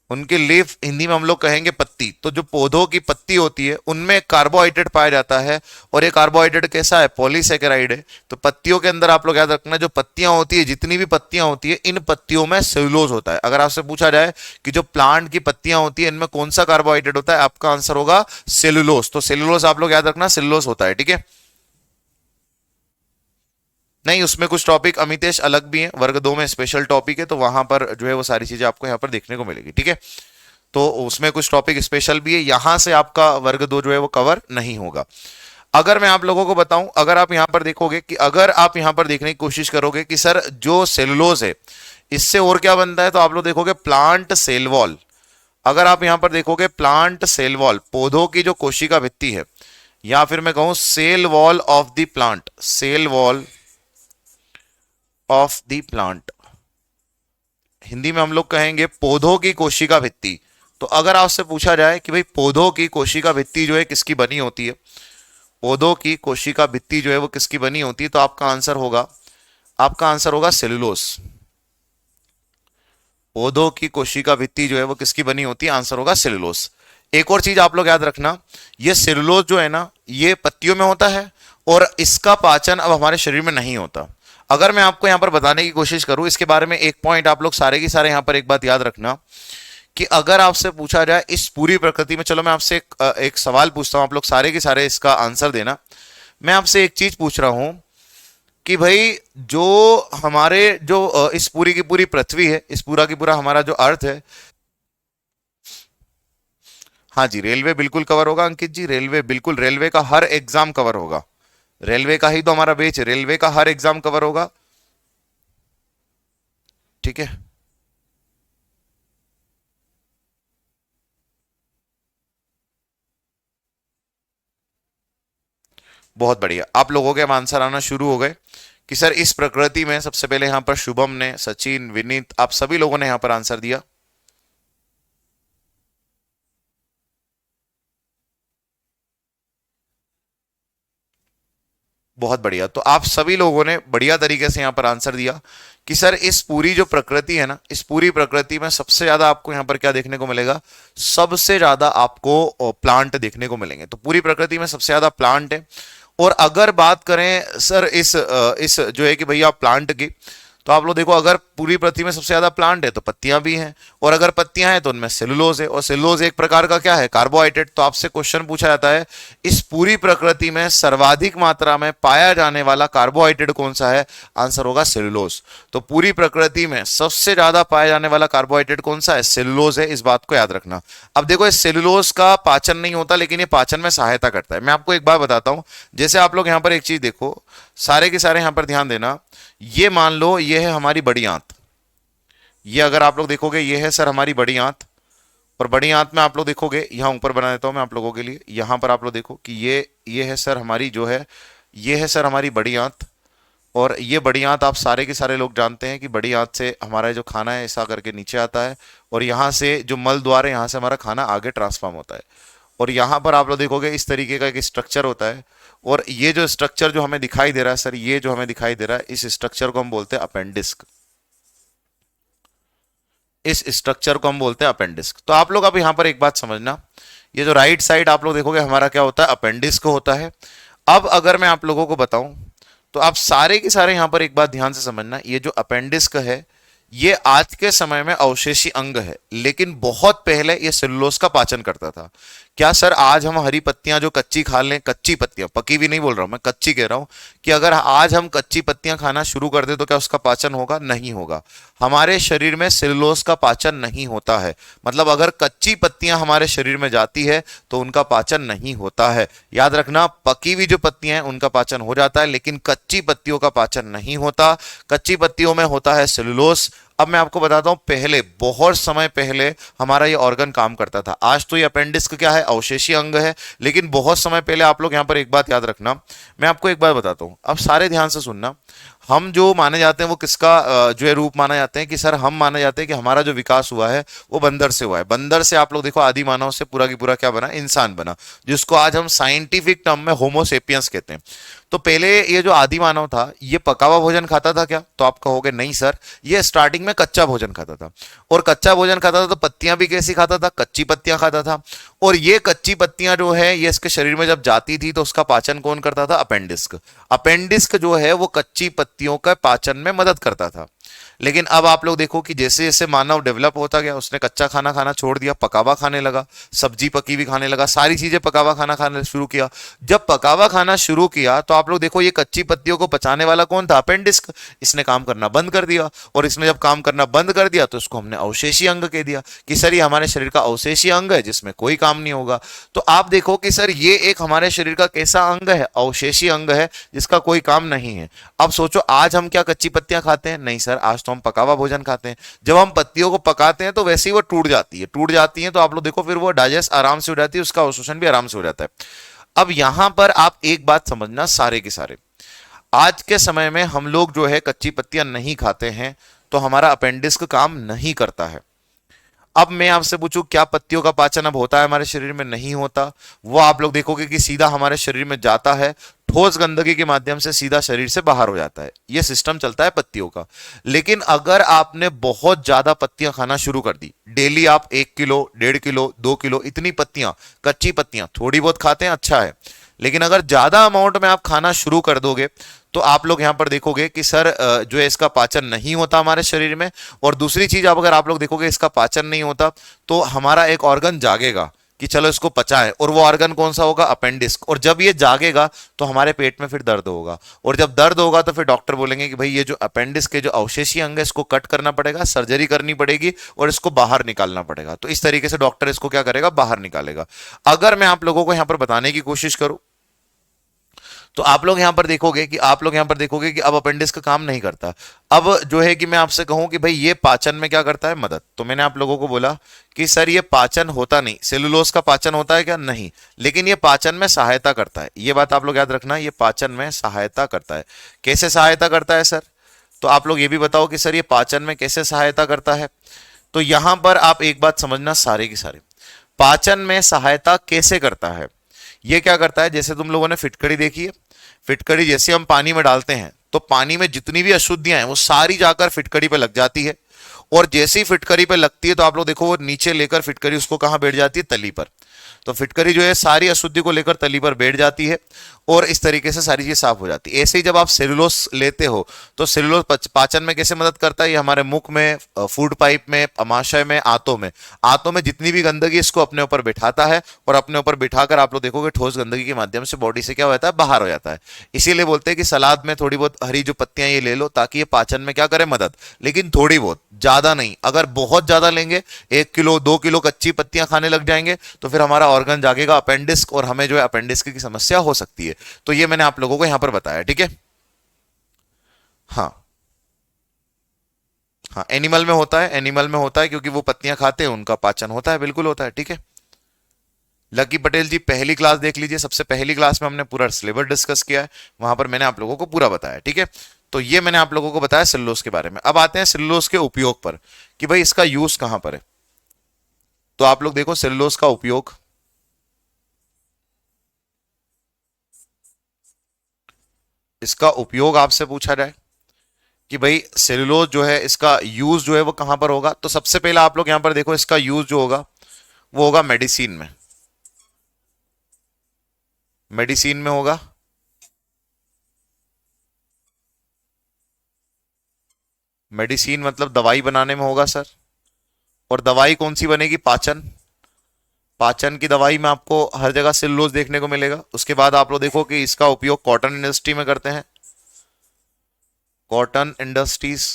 उनकी लीफ हिंदी में हम लोग कहेंगे पत्ती। तो जो पौधों की पत्ती होती है उनमें कार्बोहाइड्रेट पाया जाता है, और ये कार्बोहाइड्रेट कैसा है, पॉलीसेकेराइड है। तो पत्तियों के अंदर आप लोग याद रखना, जो पत्तियां होती है, जितनी भी पत्तियां होती है, इन पत्तियों में सेलुलोज होता है। अगर आपसे पूछा जाए कि जो प्लांट की पत्तियां होती है इनमें कौन सा कार्बोहाइड्रेट होता है, आपका आंसर होगा सेलुलोज। तो सेलुलोज आप लोग याद रखना, सेलुलोज होता है, ठीक है। नहीं, उसमें कुछ टॉपिक अमितेश अलग भी हैं, वर्ग 2 में स्पेशल टॉपिक है, तो वहां पर जो है वो सारी चीजें आपको यहाँ पर देखने को मिलेगी, ठीक है। तो उसमें कुछ टॉपिक स्पेशल भी है, यहां से आपका वर्ग 2 जो है वो कवर नहीं होगा। अगर मैं आप लोगों को बताऊं, अगर आप यहां पर देखोगे कि अगर आप यहां पर देखने की कोशिश करोगे कि सर जो सेलुलोज है इससे और क्या बनता है, तो आप लोग देखोगे प्लांट सेल वॉल। अगर आप यहां पर देखोगे प्लांट सेल वॉल, पौधों की जो कोशिका भित्ति है, या फिर मैं कहूं cell wall of the plant, cell wall of the plant, Hindi में हम लोग कहेंगे पौधों की कोशिका भित्ति। तो अगर आपसे पूछा जाए कि भाई पौधों की कोशिका भित्ति जो है किसकी बनी होती है, पौधों की कोशिका भित्ति जो है वो किसकी बनी होती है, तो आपका आंसर होगा, आपका आंसर होगा सेलुलोज। पौधों की कोशिका भित्ति जो है वो किसकी बनी होती है, आंसर होगा सेलुलोज। एक और चीज आप लोग याद रखना, ये सेलुलोज जो है ना, ये पत्तियों में होता है, और इसका पाचन अब हमारे शरीर में नहीं होता। अगर मैं आपको यहां पर बताने की कोशिश करूं इसके बारे में, एक पॉइंट आप लोग सारे के सारे यहां पर एक बात याद रखना, कि अगर आपसे पूछा जाए इस पूरी प्रकृति में, चलो मैं आपसे एक सवाल पूछता हूं, आप लोग सारे के सारे इसका आंसर देना। मैं आपसे एक चीज पूछ रहा हूं कि भाई जो हमारे जो इस पूरी की पूरी पृथ्वी है, इस पूरा की पूरा हमारा जो अर्थ है, हाँ जी, रेलवे बिल्कुल कवर होगा अंकित जी, रेलवे बिल्कुल, रेलवे का हर एग्जाम कवर होगा, रेलवे का ही तो हमारा बेच है, रेलवे का हर एग्जाम कवर होगा, ठीक है। बहुत बढ़िया, आप लोगों के अब आंसर आना शुरू हो गए कि सर इस प्रकृति में, सबसे पहले यहां पर शुभम ने, सचिन, विनीत, आप सभी लोगों ने यहां पर आंसर दिया। बहुत बढ़िया, तो आप सभी लोगों ने बढ़िया तरीके से यहां पर आंसर दिया कि सर इस पूरी जो प्रकृति है ना, इस पूरी प्रकृति में सबसे ज्यादा आपको यहां पर क्या देखने को मिलेगा, सबसे ज्यादा आपको प्लांट देखने को मिलेंगे। तो पूरी प्रकृति में सबसे ज्यादा प्लांट है। और अगर बात करें सर इस जो है कि भैया प्लांट की, तो आप लोग देखो, अगर पूरी पृथ्वी में सबसे ज्यादा प्लांट है तो पत्तियां भी हैं, और अगर पत्तियां हैं तो उनमें सेलुलोज है, और सेलुलोज एक प्रकार का क्या है, कार्बोहाइड्रेट। तो आपसे क्वेश्चन पूछा जाता है इस पूरी प्रकृति में सर्वाधिक मात्रा में पाया जाने वाला कार्बोहाइड्रेट कौन सा है, आंसर होगा सेलुलोज। तो पूरी प्रकृति में सबसे ज्यादा पाया जाने वाला कार्बोहाइड्रेट कौन सा है, सेलुलोज है, इस बात को याद रखना। अब देखो, इस सेलुलोज का पाचन नहीं होता, लेकिन ये पाचन में सहायता करता है। मैं आपको एक बात बताता हूं, जैसे आप लोग यहां पर एक चीज देखो, सारे के सारे यहां पर ध्यान देना, ये मान लो ये है हमारी बड़ी आंत, ये अगर आप लोग देखोगे ये है सर हमारी बड़ी आंत, और बड़ी आंत में आप लोग देखोगे, यहां ऊपर बना देता हूं मैं आप लोगों के लिए, यहां पर आप लोग देखो कि ये है सर हमारी जो है, ये है सर हमारी बड़ी आंत। और ये बड़ी आंत आप सारे के सारे लोग जानते हैं कि बड़ी आंत से हमारा जो खाना है ऐसा करके नीचे आता है, और यहां से जो मल द्वार है, यहां से हमारा खाना आगे ट्रांसफॉर्म होता है। और यहां पर आप लोग देखोगे इस तरीके का एक स्ट्रक्चर होता है, और ये जो स्ट्रक्चर जो हमें दिखाई दे रहा है सर, ये जो हमें दिखाई दे रहा है, इस स्ट्रक्चर को हम बोलते हैं अपेंडिस्क। इस स्ट्रक्चर को हम बोलते हैं अपेंडिस्क। तो आप लोग अब यहां पर एक बात समझना, ये जो राइट साइड आप लोग देखोगे हमारा क्या होता है, अपेंडिस्क होता है। अब अगर मैं आप लोगों को बताऊं तो आप सारे के सारे यहां पर एक बात ध्यान से समझना, ये जो अपेंडिस्क है ये आज के समय में अवशेषी अंग है, लेकिन बहुत पहले ये सेलुलोज का पाचन करता था। क्या सर आज हम हरी पत्तियां जो कच्ची खा लें, कच्ची पत्तियां, पकी भी नहीं बोल रहा हूं मैं, कच्ची कह रहा हूं, कि अगर आज हम कच्ची पत्तियां खाना शुरू कर दे तो क्या उसका पाचन होगा? नहीं होगा। हमारे शरीर में सेलुलोज का पाचन नहीं होता है। मतलब अगर कच्ची पत्तियां हमारे शरीर में जाती है तो उनका पाचन नहीं होता है। याद रखना, पकी हुई जो पत्तियां हैं उनका पाचन हो जाता है, लेकिन कच्ची पत्तियों का पाचन नहीं होता। कच्ची पत्तियों में होता है सेलुलोज। अब मैं आपको बताता हूं, पहले बहुत समय पहले हमारा ये ऑर्गन काम करता था। आज तो ये अपेंडिस्क क्या है, अवशेषी अंग है, लेकिन बहुत समय पहले आप लोग यहां पर एक बात याद रखना, मैं आपको एक बात बताता हूं, अब सारे ध्यान से सुनना। हम जो माने जाते हैं वो किसका जो है रूप माना जाते हैं कि सर हम माने जाते हैं कि हमारा जो विकास हुआ है वो बंदर से हुआ है। बंदर से आप लोग देखो आदि मानव से पूरा की पूरा क्या बना, इंसान बना, जिसको आज हम साइंटिफिक टर्म में होमोसेपियंस कहते हैं। तो पहले ये जो आदि मानव था ये पका हुआ भोजन खाता था क्या? तो आप कहोगे नहीं सर, ये स्टार्टिंग में कच्चा भोजन खाता था। और कच्चा भोजन खाता था तो पत्तियां भी कैसी खाता था? कच्ची पत्तियां खाता था। और ये कच्ची पत्तियां जो है ये इसके शरीर में जब जाती थी तो उसका पाचन कौन करता था? अपेंडिस्क। अपेंडिस्क जो है वो कच्ची पत्तियों का पाचन में मदद करता था। लेकिन अब आप लोग देखो कि जैसे जैसे मानव डेवलप होता गया, उसने कच्चा खाना खाना छोड़ दिया, पकावा खाने लगा, सब्जी पकी हुई खाने लगा, सारी चीजें पकावा खाना खाना शुरू किया। जब पकावा खाना शुरू किया तो आप लोग देखो ये कच्ची पत्तियों को पचाने वाला कौन था? अपेंडिस्क। इसने काम करना बंद कर दिया, और इसने जब काम करना बंद कर दिया तो इसको हमने अवशेषी अंग कह दिया कि सर ये हमारे शरीर का अवशेषी अंग है जिसमें कोई काम नहीं होगा। तो आप देखो कि सर ये एक हमारे शरीर का कैसा अंग है? अवशेषी अंग है जिसका कोई काम नहीं है। अब सोचो आज हम क्या कच्ची पत्तियां खाते हैं? नहीं सर, आज तो हम पका हुआ भोजन खाते हैं। जब हम पत्तियों को पकाते हैं तो वैसे ही वो टूट जाती है, टूट जाती है तो आप लोग देखो फिर वो डाइजेस्ट आराम से हो जाती है, उसका अवशोषण भी आराम से हो जाता है। अब यहां पर आप एक बात समझना, सारे के सारे आज के समय में हम लोग जो है कच्ची पत्तियां नहीं खाते हैं तो हमारा अपेंडिक्स काम नहीं करता है। अब मैं आपसे पूछूं क्या पत्तियों का पाचन अब होता है हमारे शरीर में? नहीं होता। वो आप लोग देखोगे कि सीधा हमारे शरीर में जाता है, ठोस गंदगी के माध्यम से सीधा शरीर से बाहर हो जाता है। ये सिस्टम चलता है पत्तियों का। लेकिन अगर आपने बहुत ज्यादा पत्तियां खाना शुरू कर दी, डेली आप 1 किलो, 1.5 किलो, 2 किलो इतनी पत्तियां, कच्ची पत्तियां थोड़ी बहुत खाते हैं अच्छा है, लेकिन अगर ज्यादा अमाउंट में आप खाना शुरू कर दोगे तो आप लोग यहां पर देखोगे कि सर जो है इसका पाचन नहीं होता हमारे शरीर में। और दूसरी चीज, अब अगर आप लोग देखोगे इसका पाचन नहीं होता तो हमारा एक ऑर्गन जागेगा कि चलो इसको पचाएं, और वो ऑर्गन कौन सा होगा? अपेंडिस्क। और जब ये जागेगा तो हमारे पेट में फिर दर्द होगा, और जब दर्द होगा तो फिर डॉक्टर बोलेंगे कि भाई ये जो अपेंडिस्क के जो अवशेषी अंग है इसको कट करना पड़ेगा, सर्जरी करनी पड़ेगी और इसको बाहर निकालना पड़ेगा। तो इस तरीके से डॉक्टर इसको क्या करेगा? बाहर निकालेगा। अगर मैं आप लोगों को यहां पर बताने की कोशिश करूं तो आप लोग यहां पर देखोगे कि अब अपेंडिक्स का काम नहीं करता। अब जो है कि मैं आपसे कहूं कि भाई ये पाचन में क्या करता है? मदद। तो मैंने आप लोगों को बोला कि सर ये पाचन होता नहीं, सेलुलोज का पाचन होता है क्या? नहीं, लेकिन ये पाचन में सहायता करता है। ये बात आप लोग याद रखना, ये पाचन में सहायता करता है। कैसे सहायता करता है सर? तो आप लोग ये भी बताओ कि सर ये पाचन में कैसे सहायता करता है। तो यहां पर आप एक बात समझना, सारे की सारे पाचन में सहायता कैसे करता है। ये क्या करता है, जैसे तुम लोगों ने फिटकड़ी देखी है, फिटकड़ी जैसे हम पानी में डालते हैं तो पानी में जितनी भी अशुद्धियां हैं वो सारी जाकर फिटकड़ी पे लग जाती है, और जैसी फिटकरी पे लगती है तो आप लोग देखो वो नीचे लेकर फिटकरी उसको कहां बैठ जाती है? तली पर। तो फिटकरी जो है सारी अशुद्धि को लेकर तली पर बैठ जाती है, और इस तरीके से सारी चीज साफ हो जाती है। ऐसे ही जब आप सेलुलोस लेते हो तो सेलुलोस पाचन में कैसे मदद करता है? ये हमारे मुख में, फूड पाइप में, अमाशय में, आंतों में जितनी भी गंदगी इसको अपने ऊपर बिठाता है, और अपने ऊपर बिठाकर आप लोग देखोगे ठोस गंदगी के माध्यम से बॉडी से क्या हो जाता है? बाहर हो जाता है। इसीलिए बोलते हैं कि सलाद में थोड़ी बहुत हरी जो पत्तियां ये ले लो ताकि ये पाचन में क्या करे? मदद। लेकिन थोड़ी बहुत, ज्यादा नहीं। अगर बहुत ज्यादा लेंगे, 1 किलो 2 किलो कच्ची पत्तियां खाने लग जाएंगे तो फिर हमारा ऑर्गन जागेगा अपेंडिक्स, और हमें जो है अपेंडिक्स की समस्या हो सकती है। तो ये मैंने आप लोगों को यहां पर बताया, ठीक है। हाँ, हाँ एनिमल में होता है, एनिमल में होता है क्योंकि वो पत्तियां खाते हैं, उनका पाचन होता है, बिल्कुल होता है, ठीक है। लकी पटेल जी पहली क्लास देख लीजिए, सबसे पहली क्लास में हमने पूरा सिलेबस डिस्कस किया है, वहां पर मैंने आप लोगों को पूरा बताया, ठीक है। तो ये मैंने आप लोगों को बताया सेलुलोज के बारे में। अब आते हैं सेलुलोज के उपयोग पर कि भाई इसका यूज कहां पर है। तो आप लोग देखो सेलुलोज का उपयोग, इसका उपयोग आपसे पूछा जाए कि भाई सेलुलोज जो है इसका यूज जो है वो कहां पर होगा, तो सबसे पहला आप लोग यहां पर देखो इसका यूज जो होगा वो होगा मेडिसिन में। मेडिसिन में होगा, मेडिसिन मतलब दवाई बनाने में होगा सर। और दवाई कौन सी बनेगी, पाचन। पाचन की दवाई में आपको हर जगह सेलुलोज देखने को मिलेगा। उसके बाद आप लोग देखो कि इसका उपयोग कॉटन इंडस्ट्री में करते हैं, कॉटन इंडस्ट्रीज।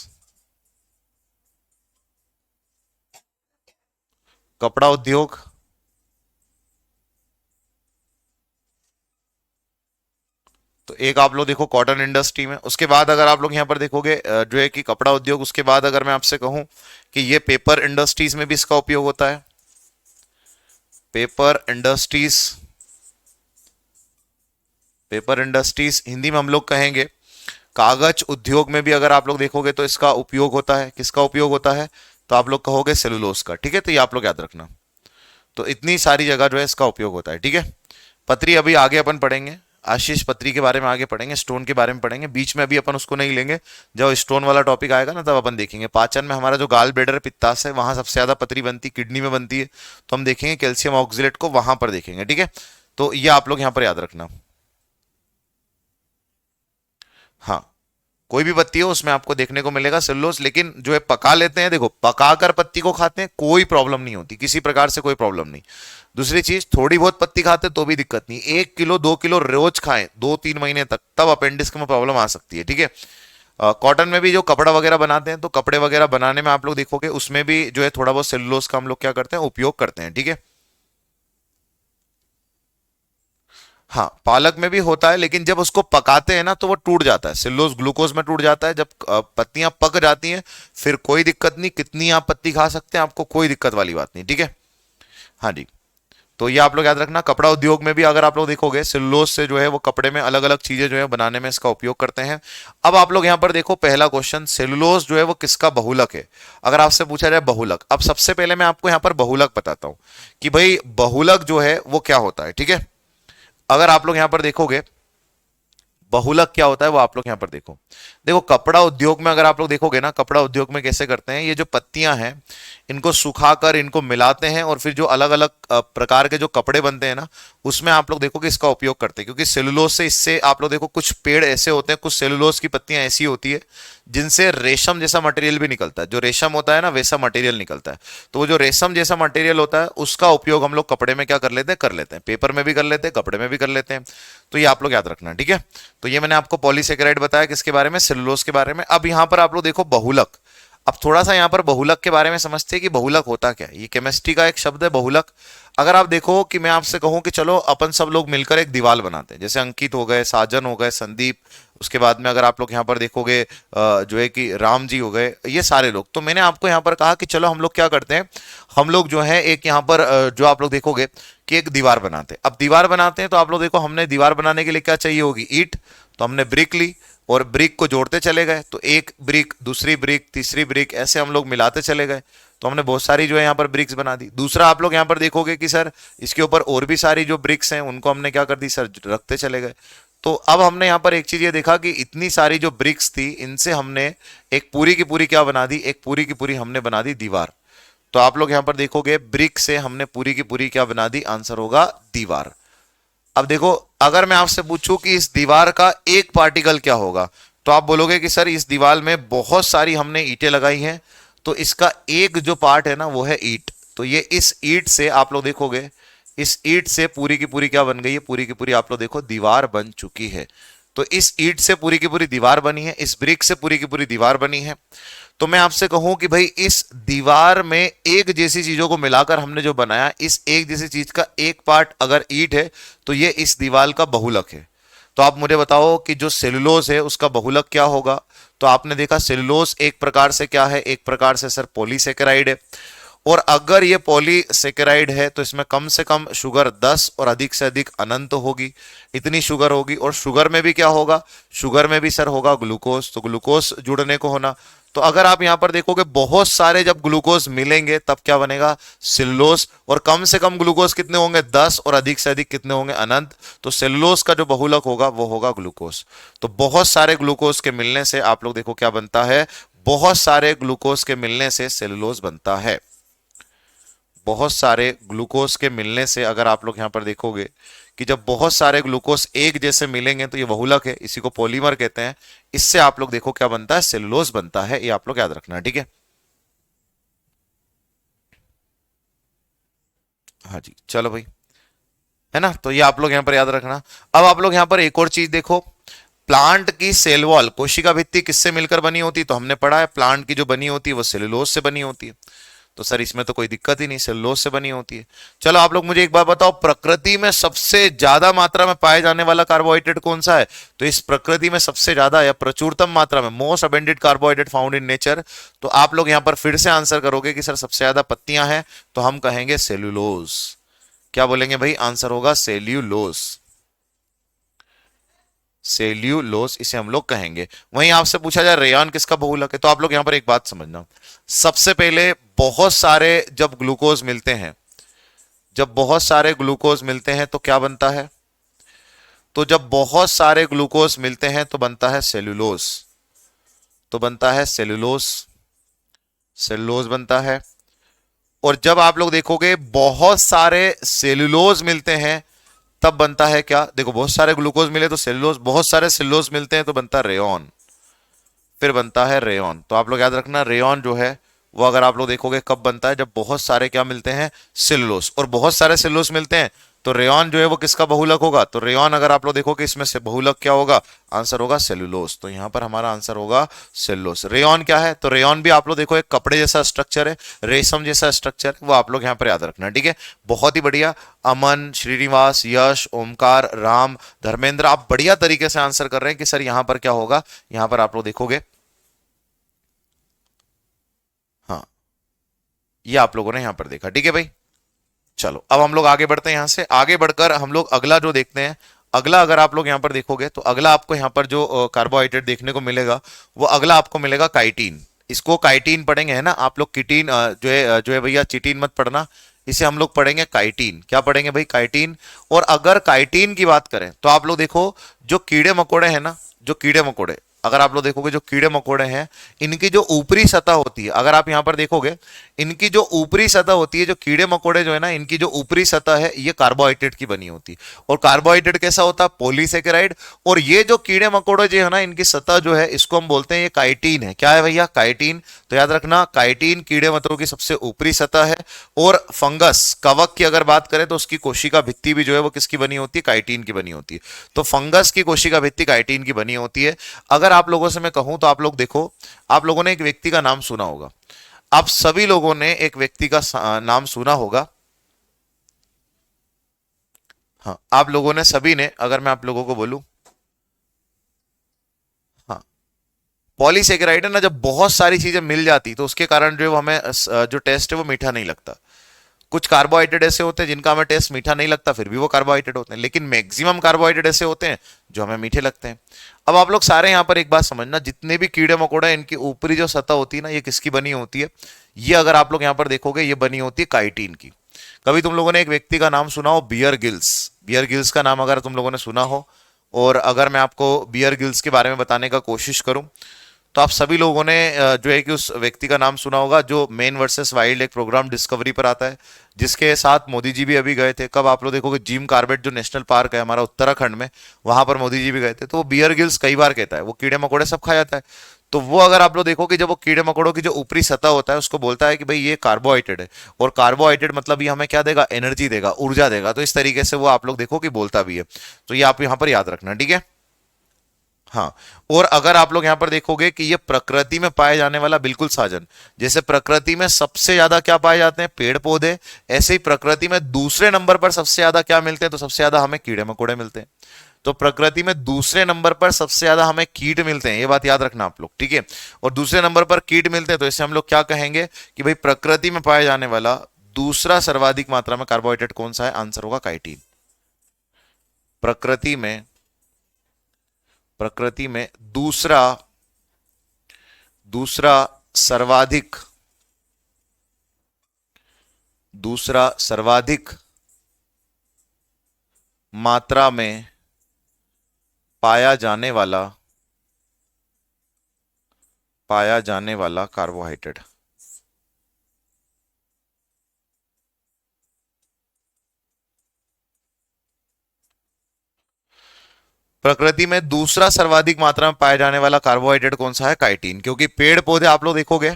कपड़ा उद्योग, तो एक आप लोग देखो कॉटन इंडस्ट्री में। उसके बाद अगर आप लोग यहां पर देखोगे जो है कि कपड़ा उद्योग, उसके बाद अगर मैं आपसे कहूं कि ये पेपर इंडस्ट्रीज में भी इसका उपयोग होता है, paper industries. Paper industries Hindi में हम लोग कहेंगे कागज उद्योग में भी अगर आप लोग देखोगे तो इसका उपयोग होता है। किसका उपयोग होता है, तो आप लोग कहोगे सेलुलोज का, ठीक है। तो ये आप लोग याद रखना। तो इतनी सारी जगह जो है इसका उपयोग होता है, ठीक है। पत्री अभी आगे अपन पढ़ेंगे, आशीष पत्री के बारे में आगे पढ़ेंगे, स्टोन के बारे में पढ़ेंगे, बीच में अभी अपन उसको नहीं लेंगे। जब स्टोन वाला टॉपिक आएगा ना तब अपन देखेंगे। पाचन में हमारा जो गाल ब्लेडर पित्ताशय है वहां सबसे ज्यादा पत्री बनती, किडनी में बनती है, तो हम देखेंगे कैल्शियम ऑक्सिलेट को वहां पर देखेंगे, ठीक है। तो ये आप लोग यहां पर याद रखना। हाँ, कोई भी पत्ती हो उसमें आपको देखने को मिलेगा सेलुलोज, लेकिन जो है पका लेते हैं, देखो पकाकर पत्ती को खाते हैं कोई प्रॉब्लम नहीं होती, किसी प्रकार से कोई प्रॉब्लम नहीं। दूसरी चीज, थोड़ी बहुत पत्ती खाते तो भी दिक्कत नहीं, 1 किलो 2 किलो रोज खाएं 2-3 महीने तक, तब अपेंडिक्स में प्रॉब्लम आ सकती है, ठीक है। कॉटन में भी जो कपड़ा वगैरह बनाते हैं, तो कपड़े वगैरह बनाने में आप लोग देखोगे उसमें भी जो है थोड़ा बहुत सेलुलोज का हम लोग क्या करते हैं, उपयोग करते हैं, ठीक है। हाँ, पालक में भी होता है, लेकिन जब उसको पकाते हैं ना तो वो टूट जाता है, सेलुलोज ग्लूकोज में टूट जाता है। जब पत्तियां पक जाती हैं फिर कोई दिक्कत नहीं, कितनी आप पत्ती खा सकते हैं, आपको कोई दिक्कत वाली बात नहीं, ठीक है। हाँ जी, तो ये आप लोग याद रखना। कपड़ा उद्योग में भी अगर आप लोग देखोगे सेलुलोज से जो है वो कपड़े में अलग अलग चीजें जो है बनाने में इसका उपयोग करते हैं। अब आप लोग यहां पर देखो पहला क्वेश्चन, सेलुलोज जो है वो किसका बहुलक है। अगर आपसे पूछा जाए बहुलक, अब सबसे पहले मैं आपको यहां पर बहुलक बताता हूं कि भाई बहुलक जो है वो क्या होता है, ठीक है। अगर आप लोग यहां पर देखोगे बहुलक क्या होता है वो आप लोग यहां पर देखो। देखो कपड़ा उद्योग में अगर आप लोग देखोगे ना, कपड़ा उद्योग में कैसे करते हैं, ये जो पत्तियां हैं इनको सुखाकर इनको मिलाते हैं और फिर जो अलग अलग प्रकार के जो कपड़े बनते हैं ना उसमें आप लोग देखोगे इसका उपयोग करते हैं। क्योंकि सेलुलोज से, इससे आप लोग देखो कुछ पेड़ ऐसे होते हैं, कुछ सेलुलोज की पत्तियां ऐसी होती है जिनसे रेशम जैसा मटेरियल भी निकलता है। जो रेशम होता है ना वैसा मटेरियल निकलता है। तो वो जो रेशम जैसा मटेरियल होता है उसका उपयोग हम लोग कपड़े में क्या कर लेते हैं, कर लेते हैं। पेपर में भी कर लेते हैं, कपड़े में भी कर लेते हैं। तो ये आप लोग याद रखना, ठीक है। तो ये मैंने आपको पॉलीसेकेराइड बताया किसके बारे में, सेलुलोज के बारे में। अब यहां पर आप लोग देखो बहुलक। अब थोड़ा सा यहां पर बहुलक के बारे में समझते हैं कि बहुलक होता क्या है। ये केमिस्ट्री का एक शब्द है बहुलक। अगर आप देखो कि मैं आपसे कहूं कि चलो अपन सब लोग मिलकर एक दीवार बनाते हैं, जैसे अंकित हो गए, साजन हो गए, संदीप, उसके बाद में अगर आप लोग यहाँ पर देखोगे जो है कि राम जी हो गए, ये सारे लोग। तो मैंने आपको यहाँ पर कहा कि चलो हम लोग क्या करते हैं, हम लोग जो है एक यहाँ पर जो आप लोग देखोगे कि एक दीवार बनाते हैं। अब दीवार बनाते हैं तो आप लोग देखो हमने दीवार बनाने के लिए क्या चाहिए होगी, ईंट। तो हमने ब्रिक ली और ब्रिक को जोड़ते चले गए, तो एक ब्रिक, दूसरी ब्रिक, तीसरी ब्रिक, ऐसे हम लोग मिलाते चले गए। तो हमने बहुत सारी जो है यहाँ पर ब्रिक्स बना दी। दूसरा आप लोग यहाँ पर देखोगे कि सर इसके ऊपर और भी सारी जो ब्रिक्स हैं उनको हमने क्या कर दी सर, रखते चले गए। तो अब हमने यहाँ पर एक चीज ये देखा कि इतनी सारी जो ब्रिक्स थी इनसे हमने एक पूरी की पूरी क्या बना दी, एक पूरी की पूरी हमने बना दी दीवार। तो आप लोग यहाँ पर देखोगे ब्रिक से हमने पूरी की पूरी क्या बना दी, आंसर होगा दीवार। अब देखो अगर मैं आपसे पूछूं कि इस दीवार का एक पार्टिकल क्या होगा, तो आप बोलोगे कि सर इस दीवार में बहुत सारी हमने ईंटें लगाई हैं, तो इसका एक जो पार्ट है ना वो है ईंट। तो ये इस ईंट से आप लोग देखोगे, इस ईंट से पूरी की पूरी क्या बन गई है, पूरी की पूरी आप लोग देखो दीवार बन चुकी है। तो इस ईंट से पूरी की पूरी दीवार बनी है, इस ब्रिक से पूरी की पूरी दीवार बनी है। तो मैं आपसे कहूं कि भाई इस दीवार में एक जैसी चीजों को मिलाकर हमने जो बनाया, इस एक जैसी चीज का एक पार्ट अगर ईंट है तो ये इस दीवार का बहुलक है। तो आप मुझे बताओ कि जो सेलुलोज है उसका बहुलक क्या होगा। तो आपने देखा सेलुलोज एक प्रकार से क्या है, एक प्रकार से सर पॉलीसेकेराइड है। और अगर ये पॉलीसेकेराइड है तो इसमें कम से कम शुगर 10 और अधिक से अधिक अनंत होगी, इतनी शुगर होगी। और शुगर में भी क्या होगा, शुगर में भी सर होगा ग्लूकोज। तो ग्लूकोज जुड़ने को होना, तो अगर आप यहां पर देखोगे बहुत सारे जब ग्लूकोज मिलेंगे तब क्या बनेगा, सेलुलोज। और कम से कम ग्लूकोज कितने होंगे, 10, और अधिक से अधिक कितने होंगे, अनंत। तो सेलुलोज का जो बहुलक होगा वो होगा ग्लूकोज। तो बहुत सारे ग्लूकोज के मिलने से आप लोग देखो क्या बनता है, बहुत सारे ग्लूकोज के मिलने से सेलुलोज बनता है। बहुत सारे ग्लूकोज के मिलने से अगर आप लोग यहां पर देखोगे कि जब बहुत सारे ग्लूकोज एक जैसे मिलेंगे तो ये बहुलक है, इसी को पॉलीमर कहते हैं। इससे आप लोग देखो क्या बनता है, सेलुलोज बनता है। ये आप लोग याद रखना है, ठीक है। हाँ जी, चलो भाई, है ना। तो ये आप लोग यहां पर याद रखना। अब आप लोग यहां पर एक और चीज देखो, प्लांट की सेल वॉल, कोशिका भित्ति किससे मिलकर बनी होती है, तो हमने पढ़ा है प्लांट की जो बनी होती है वो सेलुलोज से बनी होती है। तो सर इसमें तो कोई दिक्कत ही नहीं, सेलुलोज से बनी होती है। चलो आप लोग मुझे एक बात बताओ, प्रकृति में सबसे ज्यादा मात्रा में पाए जाने वाला कार्बोहाइड्रेट कौन सा है। तो इस प्रकृति में सबसे ज्यादा या प्रचुरतम मात्रा में, most abundant carbohydrate found in nature, तो आप लोग यहां पर फिर से आंसर करोगे कि सर सबसे ज्यादा पत्तियां हैं, तो हम कहेंगे सेल्यूलोज। क्या बोलेंगे भाई, आंसर होगा सेल्यूलोज। सेल्यूलोज इसे हम लोग कहेंगे। वहीं आपसे पूछा जाए रेयॉन किसका बहुलक है, तो आप लोग यहां पर एक बात समझना, सबसे पहले बहुत सारे जब ग्लूकोज मिलते हैं, जब बहुत सारे ग्लूकोज मिलते हैं तो क्या बनता है, तो जब बहुत सारे ग्लूकोज मिलते हैं तो बनता है सेल्यूलोज। तो बनता है सेल्यूलोज, सेल्यूलोज बनता है। और जब आप लोग देखोगे बहुत सारे सेल्यूलोज मिलते हैं तब बनता है क्या, देखो बहुत सारे ग्लूकोज मिले तो सेल्यूलोज, बहुत सारे सेल्यूलोज मिलते हैं तो बनता है रेयॉन, फिर बनता है रेयॉन। तो आप लोग याद रखना, रेयॉन जो है वो अगर आप लोग देखोगे कब बनता है, जब बहुत सारे क्या मिलते हैं, सेलुलोज। और बहुत सारे सेलुलोज मिलते हैं तो रेयॉन जो है वो किसका बहुलक होगा, तो रेयॉन अगर आप लोग देखोगे इसमें से बहुलक क्या होगा, आंसर होगा सेलुलोज। तो यहां पर हमारा आंसर होगा सेलुलोज। रेयॉन क्या है, तो रेयॉन भी आप लोग देखो एक कपड़े जैसा स्ट्रक्चर है, रेशम जैसा स्ट्रक्चर, वो आप लोग यहां पर याद रखना, ठीक है। बहुत ही बढ़िया। अमन, श्रीनिवास, यश, ओमकार, राम, धर्मेंद्र, आप बढ़िया तरीके से आंसर कर रहे हैं कि सर यहां पर क्या होगा, यहां पर आप लोग देखोगे, हाँ, ये आप लोगों ने यहां पर देखा, ठीक है भाई। चलो अब हम लोग आगे बढ़ते हैं, यहां से आगे बढ़कर हम लोग अगला जो देखते हैं। अगला अगर आप लोग यहां पर देखोगे तो अगला आपको यहां पर जो कार्बोहाइड्रेट देखने को मिलेगा वो अगला आपको मिलेगा काइटिन। इसको काइटिन पढ़ेंगे, है ना। आप लोग किटीन जो है भैया चिटीन मत पढ़ना, इसे हम लोग पढ़ेंगे काइटिन। क्या पढ़ेंगे भाई, काइटिन। और अगर काइटिन की बात करें तो आप लोग देखो जो कीड़े मकोड़े हैं ना, जो कीड़े मकोड़े, अगर आप लोग देखोगे जो कीड़े मकोड़े हैं, इनकी जो ऊपरी सतह होती है, अगर आप यहां पर देखोगे इनकी जो ऊपरी सतह होती है, जो कीड़े मकोड़े जो है ना, इनकी जो ऊपरी सतह है ये कार्बोहाइड्रेट की बनी होती है। और कार्बोहाइड्रेट कैसा होता है, पॉलीसेकेराइड। और ये जो कीड़े मकोड़े जो है ना, इनकी सतह जो है इसको हम बोलते हैं ये काइटिन है। क्या है भैया, काइटिन। तो याद रखना, काइटिन कीड़े मकोड़ों की सबसे ऊपरी सतह है। और फंगस, कवक की अगर बात करें तो उसकी कोशिका भित्ति भी जो है वो किसकी बनी होती है, काइटिन की बनी होती है। तो फंगस की कोशिका भित्ति काइटिन की बनी होती है। अगर आप लोगों से मैं कहूं तो आप लोग देखो, आप लोगों ने एक व्यक्ति का नाम सुना होगा, आप सभी लोगों ने एक व्यक्ति का नाम सुना होगा, हाँ, आप लोगों ने सभी ने, अगर मैं आप लोगों को बोलूं, हाँ, पॉलीसेकेराइड है ना, जब बहुत सारी चीजें मिल जाती तो उसके कारण जो है वो हमें जो टेस्ट है वो मीठा नहीं लगता। कुछ कार्बोहाइड्रेट ऐसे होते हैं जिनका हमें टेस्ट मीठा नहीं लगता, फिर भी वो कार्बोहाइड्रेट होते हैं, लेकिन मैक्सिमम कार्बोहाइड्रेट ऐसे होते हैं जो हमें मीठे लगते हैं। अब आप लोग सारे यहां पर एक बात समझना, जितने भी कीड़े मकोड़े हैं इनकी ऊपरी जो सतह होती है ना, ये किसकी बनी होती है, ये अगर आप लोग यहां पर देखोगे ये बनी होती है काइटिन की। कभी तुम लोगों ने एक व्यक्ति का नाम सुना हो, बियर गिल्स, बियर गिल्स का नाम अगर तुम लोगों ने सुना हो, और अगर मैं आपको बियर गिल्स के बारे में बताने का कोशिश करूं तो आप सभी लोगों ने जो है कि उस व्यक्ति का नाम सुना होगा जो मैन वर्सेस वाइल्ड एक प्रोग्राम डिस्कवरी पर आता है, जिसके साथ मोदी जी भी अभी गए थे। कब आप लोग देखोगे, जिम कार्बेट जो नेशनल पार्क है हमारा उत्तराखंड में, वहां पर मोदी जी भी गए थे। तो वो बियर गिल्स कई बार कहता है वो कीड़े मकोड़े सब खा जाता है। तो वो अगर आप लोग देखो कि जब वो कीड़े मकोड़ों की जो ऊपरी सतह होता है उसको बोलता है कि भाई ये कार्बोहाइड्रेट है, और कार्बोहाइड्रेट मतलब ये हमें क्या देगा, एनर्जी देगा, ऊर्जा देगा। तो इस तरीके से वो आप लोग देखो कि बोलता भी है। तो ये आप यहां पर याद रखना, ठीक है। हाँ, और अगर आप लोग यहां पर देखोगे कि ये प्रकृति में पाए जाने वाला बिल्कुल साजन, जैसे प्रकृति में सबसे ज्यादा क्या पाए जाते हैं, पेड़ पौधे, ऐसे ही प्रकृति में दूसरे नंबर पर सबसे ज्यादा क्या मिलते हैं, तो सबसे ज्यादा हमें कीड़े मकोड़े मिलते हैं। तो प्रकृति में दूसरे नंबर पर सबसे ज्यादा हमें कीट मिलते हैं, ये बात याद रखना आप लोग, ठीक है। और दूसरे नंबर पर कीट मिलते हैं तो इसे हम लोग क्या कहेंगे कि भाई प्रकृति में पाए जाने वाला दूसरा सर्वाधिक मात्रा में कार्बोहाइड्रेट कौन सा है, आंसर होगा काइटिन। प्रकृति में, प्रकृति में दूसरा दूसरा सर्वाधिक दूसरा सर्वाधिक मात्रा में पाया जाने वाला कार्बोहाइड्रेट। प्रकृति में दूसरा सर्वाधिक मात्रा में पाया जाने वाला कार्बोहाइड्रेट कौन सा है? काइटिन। क्योंकि पेड़ पौधे आप लोग देखोगे,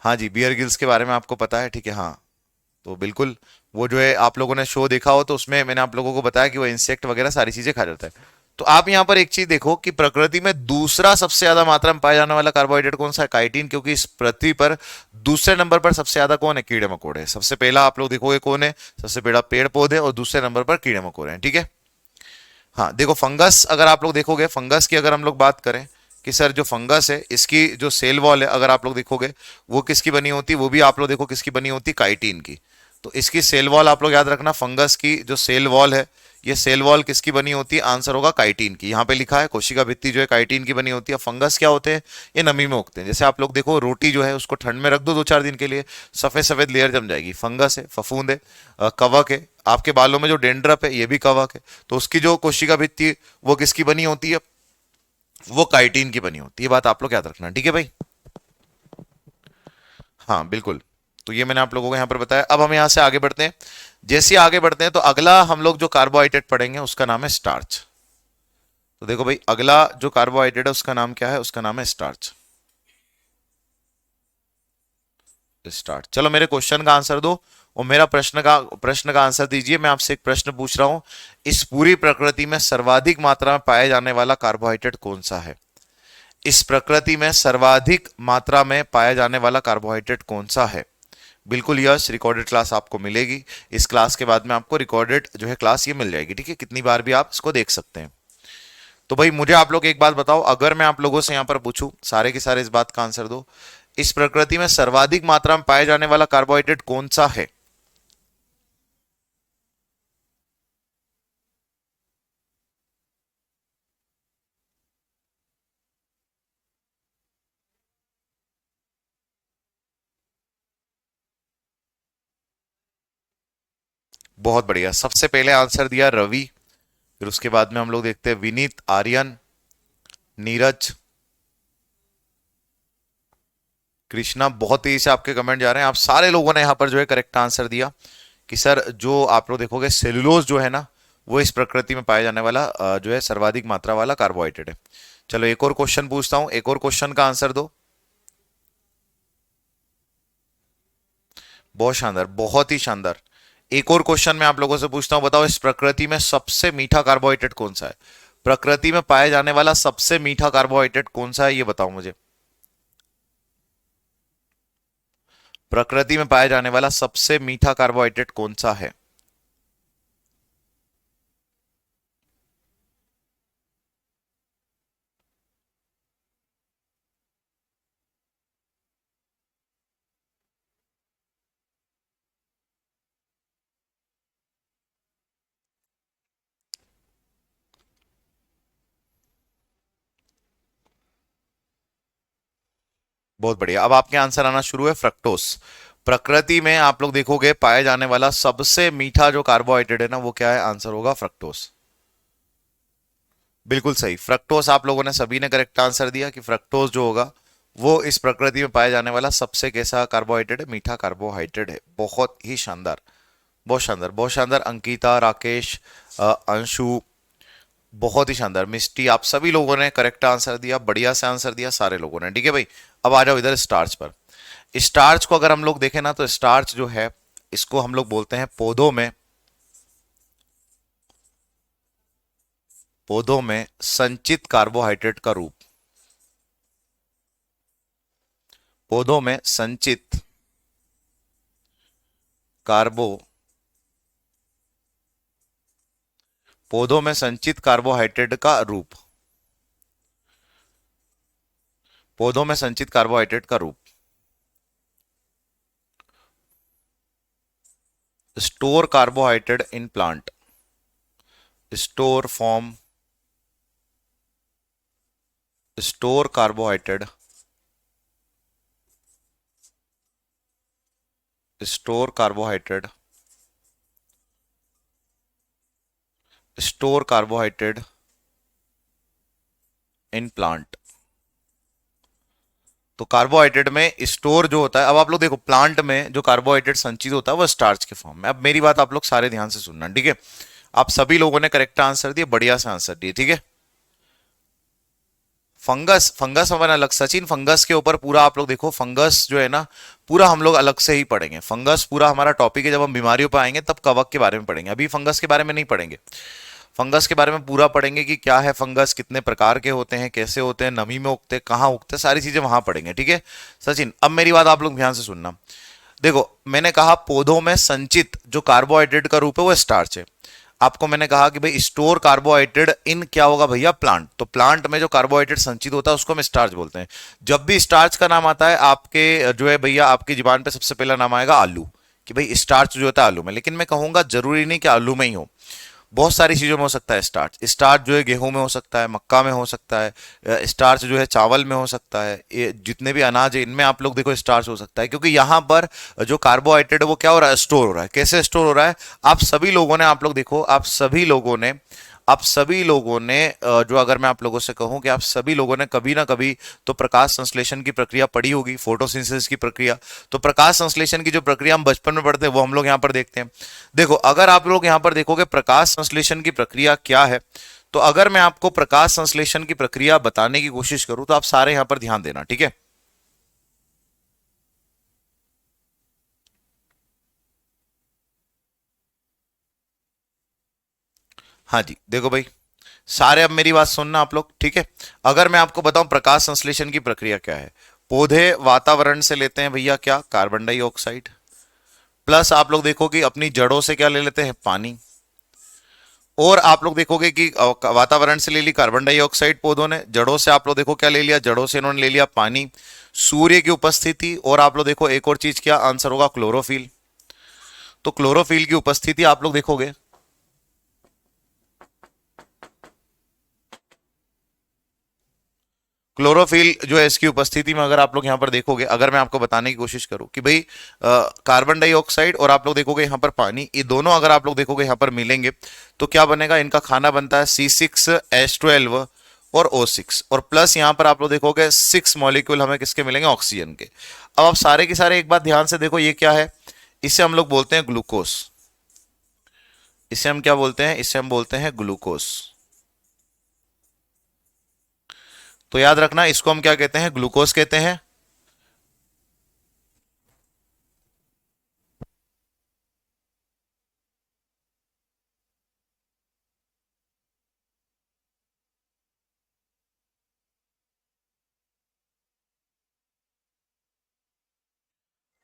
हाँ जी, बियर गिल्स के बारे में आपको पता है, ठीक है, हाँ। तो बिल्कुल, वो जो है आप लोगों ने शो देखा हो तो उसमें मैंने आप लोगों को बताया कि वो इंसेक्ट वगैरह सारी चीजें खा जाता है। तो आप यहां पर एक चीज देखो कि प्रकृति में दूसरा सबसे ज्यादा मात्रा में पाया जाने वाला कार्बोहाइड्रेट कौन सा है? काइटिन। क्योंकि इस पृथ्वी पर दूसरे नंबर पर सबसे ज्यादा कौन है? कीड़े मकोड़े। सबसे पहला आप लोग देखोगे कौन है? सबसे पहला पेड़ पौधे, और दूसरे नंबर पर कीड़े मकोड़े हैं, ठीक है। हाँ देखो, फंगस अगर आप लोग देखोगे, फंगस की अगर हम लोग बात करें कि सर जो फंगस है इसकी जो सेल वॉल है, अगर आप लोग देखोगे वो किसकी बनी होती है? वो भी आप लोग देखो किसकी बनी होती है? काइटिन की। तो इसकी सेल वॉल आप लोग याद रखना, फंगस की जो सेल वॉल है, ये सेल वॉल किसकी बनी होती है? आंसर होगा काइटिन की। यहाँ पे लिखा है कोशिका भित्ति जो है काइटिन की बनी होती है। फंगस क्या होते हैं? ये नमी में उगते हैं। जैसे आप लोग देखो रोटी जो है उसको ठंड में रख दो 2-4 दिन के लिए, सफेद सफेद लेयर जम जाएगी। फंगस है, फफूंद है, कवक है। आपके बालों में जो डेंड्रफ है ये भी कवक है। तो उसकी जो कोशिका भित्ति वो किसकी बनी होती है? वो काइटिन की बनी होती है। बात आप लोग याद रखना, ठीक है भाई। हाँ बिल्कुल। तो ये मैंने आप लोगों को यहाँ पर बताया। अब हम यहाँ से आगे बढ़ते हैं। जैसे ही आगे बढ़ते हैं तो अगला हम लोग जो कार्बोहाइड्रेट पढ़ेंगे उसका नाम है स्टार्च। तो देखो भाई, अगला जो कार्बोहाइड्रेट है उसका नाम क्या है? उसका नाम है स्टार्च। स्टार्च। चलो मेरे क्वेश्चन का आंसर दो और मेरा प्रश्न का आंसर दीजिए। मैं आपसे एक प्रश्न पूछ रहा हूं, इस पूरी प्रकृति में सर्वाधिक मात्रा में पाया जाने वाला कार्बोहाइड्रेट कौन सा है? इस प्रकृति में सर्वाधिक मात्रा में पाया जाने वाला कार्बोहाइड्रेट कौन सा है? बिल्कुल यश, रिकॉर्डेड क्लास आपको मिलेगी। इस क्लास के बाद में आपको रिकॉर्डेड जो है क्लास ये मिल जाएगी, ठीक है। कितनी बार भी आप इसको देख सकते हैं। तो भाई मुझे आप लोग एक बात बताओ, अगर मैं आप लोगों से यहां पर पूछूं, सारे के सारे इस बात का आंसर दो, इस प्रकृति में सर्वाधिक मात्रा में पाए जाने वाला कार्बोहाइड्रेट कौन सा है? बहुत बढ़िया, सबसे पहले आंसर दिया रवि, फिर उसके बाद में हम लोग देखते हैं विनीत, आर्यन, नीरज, कृष्णा। बहुत तेजी से आपके कमेंट जा रहे हैं। आप सारे लोगों ने यहाँ पर जो है करेक्ट आंसर दिया कि सर जो आप लोग देखोगे सेलुलोज जो है ना, वो इस प्रकृति में पाया जाने वाला जो है सर्वाधिक मात्रा वाला कार्बोहाइड्रेट है। चलो एक और क्वेश्चन पूछता हूं, एक और क्वेश्चन का आंसर दो। बहुत शानदार, बहुत ही शानदार। एक और क्वेश्चन मैं आप लोगों से पूछता हूं, बताओ इस प्रकृति में सबसे मीठा कार्बोहाइड्रेट कौन सा है? प्रकृति में पाया जाने वाला सबसे मीठा कार्बोहाइड्रेट कौन सा है, ये बताओ मुझे। प्रकृति में पाया जाने वाला सबसे मीठा कार्बोहाइड्रेट कौन सा है? बहुत बढ़िया, अब आपके आंसर आना शुरू है, फ्रक्टोस। प्रकृति में आप लोग देखोगे पाया जाने वाला सबसे मीठा जो कार्बोहाइड्रेट है ना, वो क्या है? आंसर होगा फ्रक्टोस। बिल्कुल सही, फ्रक्टोस। आप लोगों ने सभी ने करेक्ट आंसर दिया कि फ्रक्टोस जो होगा वो इस प्रकृति में पाया जाने वाला सबसे कैसा कार्बोहाइड्रेट है? मीठा कार्बोहाइड्रेट है। बहुत ही शानदार, बहुत शानदार, बहुत शानदार। अंकिता, राकेश, अंशु, बहुत ही शानदार। मिस्टी, आप सभी लोगों ने करेक्ट आंसर दिया, बढ़िया से आंसर दिया सारे लोगों ने, ठीक है भाई। अब आ जाओ इधर स्टार्च पर। स्टार्च को अगर हम लोग देखें ना, तो स्टार्च जो है इसको हम लोग बोलते हैं पौधों में संचित कार्बोहाइड्रेट का रूप। पौधों में संचित कार्बो पौधों में संचित कार्बोहाइड्रेट का रूप। पौधों में संचित कार्बोहाइड्रेट का रूप। Store carbohydrate in plant. Store form store carbohydrate, store carbohydrate, store carbohydrate in plant. तो कार्बोहाइड्रेट में स्टोर जो होता है, अब आप लोग देखो प्लांट में जो कार्बोहाइड्रेट संचित होता है वो स्टार्च के फॉर्म में। अब मेरी बात आप लोग सारे ध्यान से सुनना, ठीक है। आप सभी लोगों ने करेक्ट आंसर दिए, बढ़िया से आंसर दिए, ठीक है। फंगस, फंगस अपन अलग, सचिन फंगस के ऊपर पूरा आप लोग देखो, फंगस जो है ना पूरा हम लोग अलग से ही पढ़ेंगे। फंगस पूरा हमारा टॉपिक है, जब हम बीमारियों पर आएंगे तब कवक के बारे में पढ़ेंगे, अभी फंगस के बारे में नहीं पढ़ेंगे। फंगस के बारे में पूरा पढ़ेंगे कि क्या है फंगस, कितने प्रकार के होते हैं, कैसे होते हैं, नमी में उगते हैं, कहाँ उगते हैं, सारी चीजें वहां पढ़ेंगे, ठीक है। सचिन अब मेरी बात आप लोग ध्यान से सुनना। देखो मैंने कहा पौधों में संचित जो कार्बोहाइड्रेट का रूप है वो स्टार्च है। आपको मैंने कहा कि भाई स्टोर कार्बोहाइड्रेट इन क्या होगा भैया, प्लांट। तो प्लांट में जो कार्बोहाइड्रेट संचित होता है उसको हम स्टार्च बोलते हैं। जब भी स्टार्च का नाम आता है आपके जो है भैया आपकी जुबान पे सबसे पहला नाम आएगा आलू, कि भाई स्टार्च जो होता है आलू में। लेकिन मैं कहूंगा जरूरी नहीं कि आलू में ही हो, बहुत सारी चीजों में हो सकता है स्टार्च। स्टार्च जो है गेहूं में हो सकता है, मक्का में हो सकता है, स्टार्च जो है चावल में हो सकता है, ये जितने भी अनाज है इनमें आप लोग देखो स्टार्च हो सकता है। क्योंकि यहाँ पर जो कार्बोहाइड्रेट है वो क्या हो रहा है, स्टोर हो रहा है। कैसे स्टोर हो रहा है, आप सभी लोगों ने, आप लोग देखो आप सभी लोगों ने जो अगर मैं आप लोगों से कहूं कि आप सभी लोगों ने कभी ना कभी तो प्रकाश संश्लेषण की प्रक्रिया पढ़ी होगी, फोटोसिंथेसिस की प्रक्रिया। तो प्रकाश संश्लेषण की जो प्रक्रिया हम बचपन में पढ़ते हैं वो हम लोग यहाँ पर देखते हैं। देखो अगर आप लोग यहाँ पर देखोगे प्रकाश संश्लेषण की प्रक्रिया क्या है, तो अगर मैं आपको प्रकाश संश्लेषण की प्रक्रिया बताने की कोशिश करूं तो आप सारे यहां पर ध्यान देना, ठीक है। हाँ जी देखो भाई, सारे अब मेरी बात सुनना आप लोग, ठीक है। अगर मैं आपको बताऊं प्रकाश संश्लेषण की प्रक्रिया क्या है, पौधे वातावरण से लेते हैं भैया क्या, कार्बन डाइऑक्साइड, प्लस आप लोग देखो कि अपनी जड़ों से क्या ले लेते हैं, पानी। और आप लोग देखोगे कि वातावरण से ले ली कार्बन डाइऑक्साइड पौधों ने, जड़ों से आप लोग देखो क्या ले लिया, जड़ों से इन्होंने ले लिया पानी, सूर्य की उपस्थिति, और आप लोग देखो एक और चीज क्या आंसर होगा, क्लोरोफिल। तो क्लोरोफिल की उपस्थिति आप लोग देखोगे, क्लोरोफिल जो है इसकी उपस्थिति में अगर आप लोग यहां पर देखोगे, अगर मैं आपको बताने की कोशिश करूं कि भाई कार्बन डाइऑक्साइड और आप लोग देखोगे यहां पर पानी, ये दोनों अगर आप लोग देखोगे यहां पर मिलेंगे तो क्या बनेगा, इनका खाना बनता है C6H12 और O6, और प्लस यहां पर आप लोग देखोगे 6 मॉलिक्यूल हमें किसके मिलेंगे, ऑक्सीजन के। अब आप सारे के सारे एक बात ध्यान से देखो, ये क्या है, इसे हम लोग बोलते हैं ग्लूकोस। इसे हम क्या बोलते हैं, इसे हम बोलते हैं ग्लूकोस। तो याद रखना इसको हम क्या कहते हैं, ग्लूकोस कहते हैं।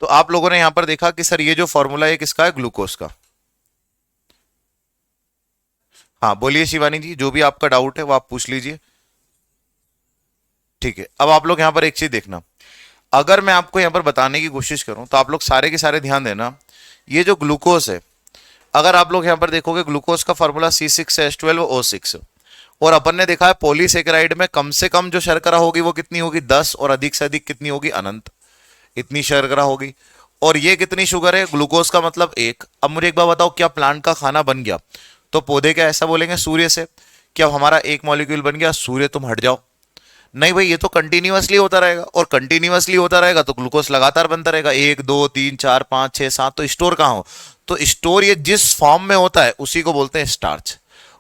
तो आप लोगों ने यहां पर देखा कि सर ये जो फॉर्मूला है किसका है, ग्लूकोज का। हाँ बोलिए शिवानी जी, जो भी आपका डाउट है वो आप पूछ लीजिए, ठीक है। अब आप लोग यहां पर एक चीज देखना, अगर मैं आपको यहां पर बताने की कोशिश करूं तो आप लोग सारे के सारे ध्यान देना, ये जो ग्लूकोज है, अगर आप लोग यहां पर देखोगे ग्लूकोज का फॉर्मूला C6H12O6, और अपन ने देखा है पॉलीसेकेराइड में कम से कम जो शर्करा होगी वो कितनी होगी, 10, और अधिक से अधिक कितनी होगी, अनंत, इतनी शर्करा होगी। और ये कितनी शुगर है, ग्लूकोज का मतलब 1। अब मुझे एक बार बताओ, क्या प्लांट का खाना बन गया, तो पौधे क्या ऐसा बोलेंगे सूर्य से कि अब हमारा एक मॉलिक्यूल बन गया, सूर्य तुम हट जाओ। नहीं भाई, ये तो कंटिन्यूअसली होता रहेगा, और कंटिन्यूअसली होता रहेगा तो ग्लूकोज लगातार बनता रहेगा, 1 2 3 4 5 6 7। तो स्टोर कहाँ हो, तो स्टोर ये जिस फॉर्म में होता है उसी को बोलते हैं स्टार्च,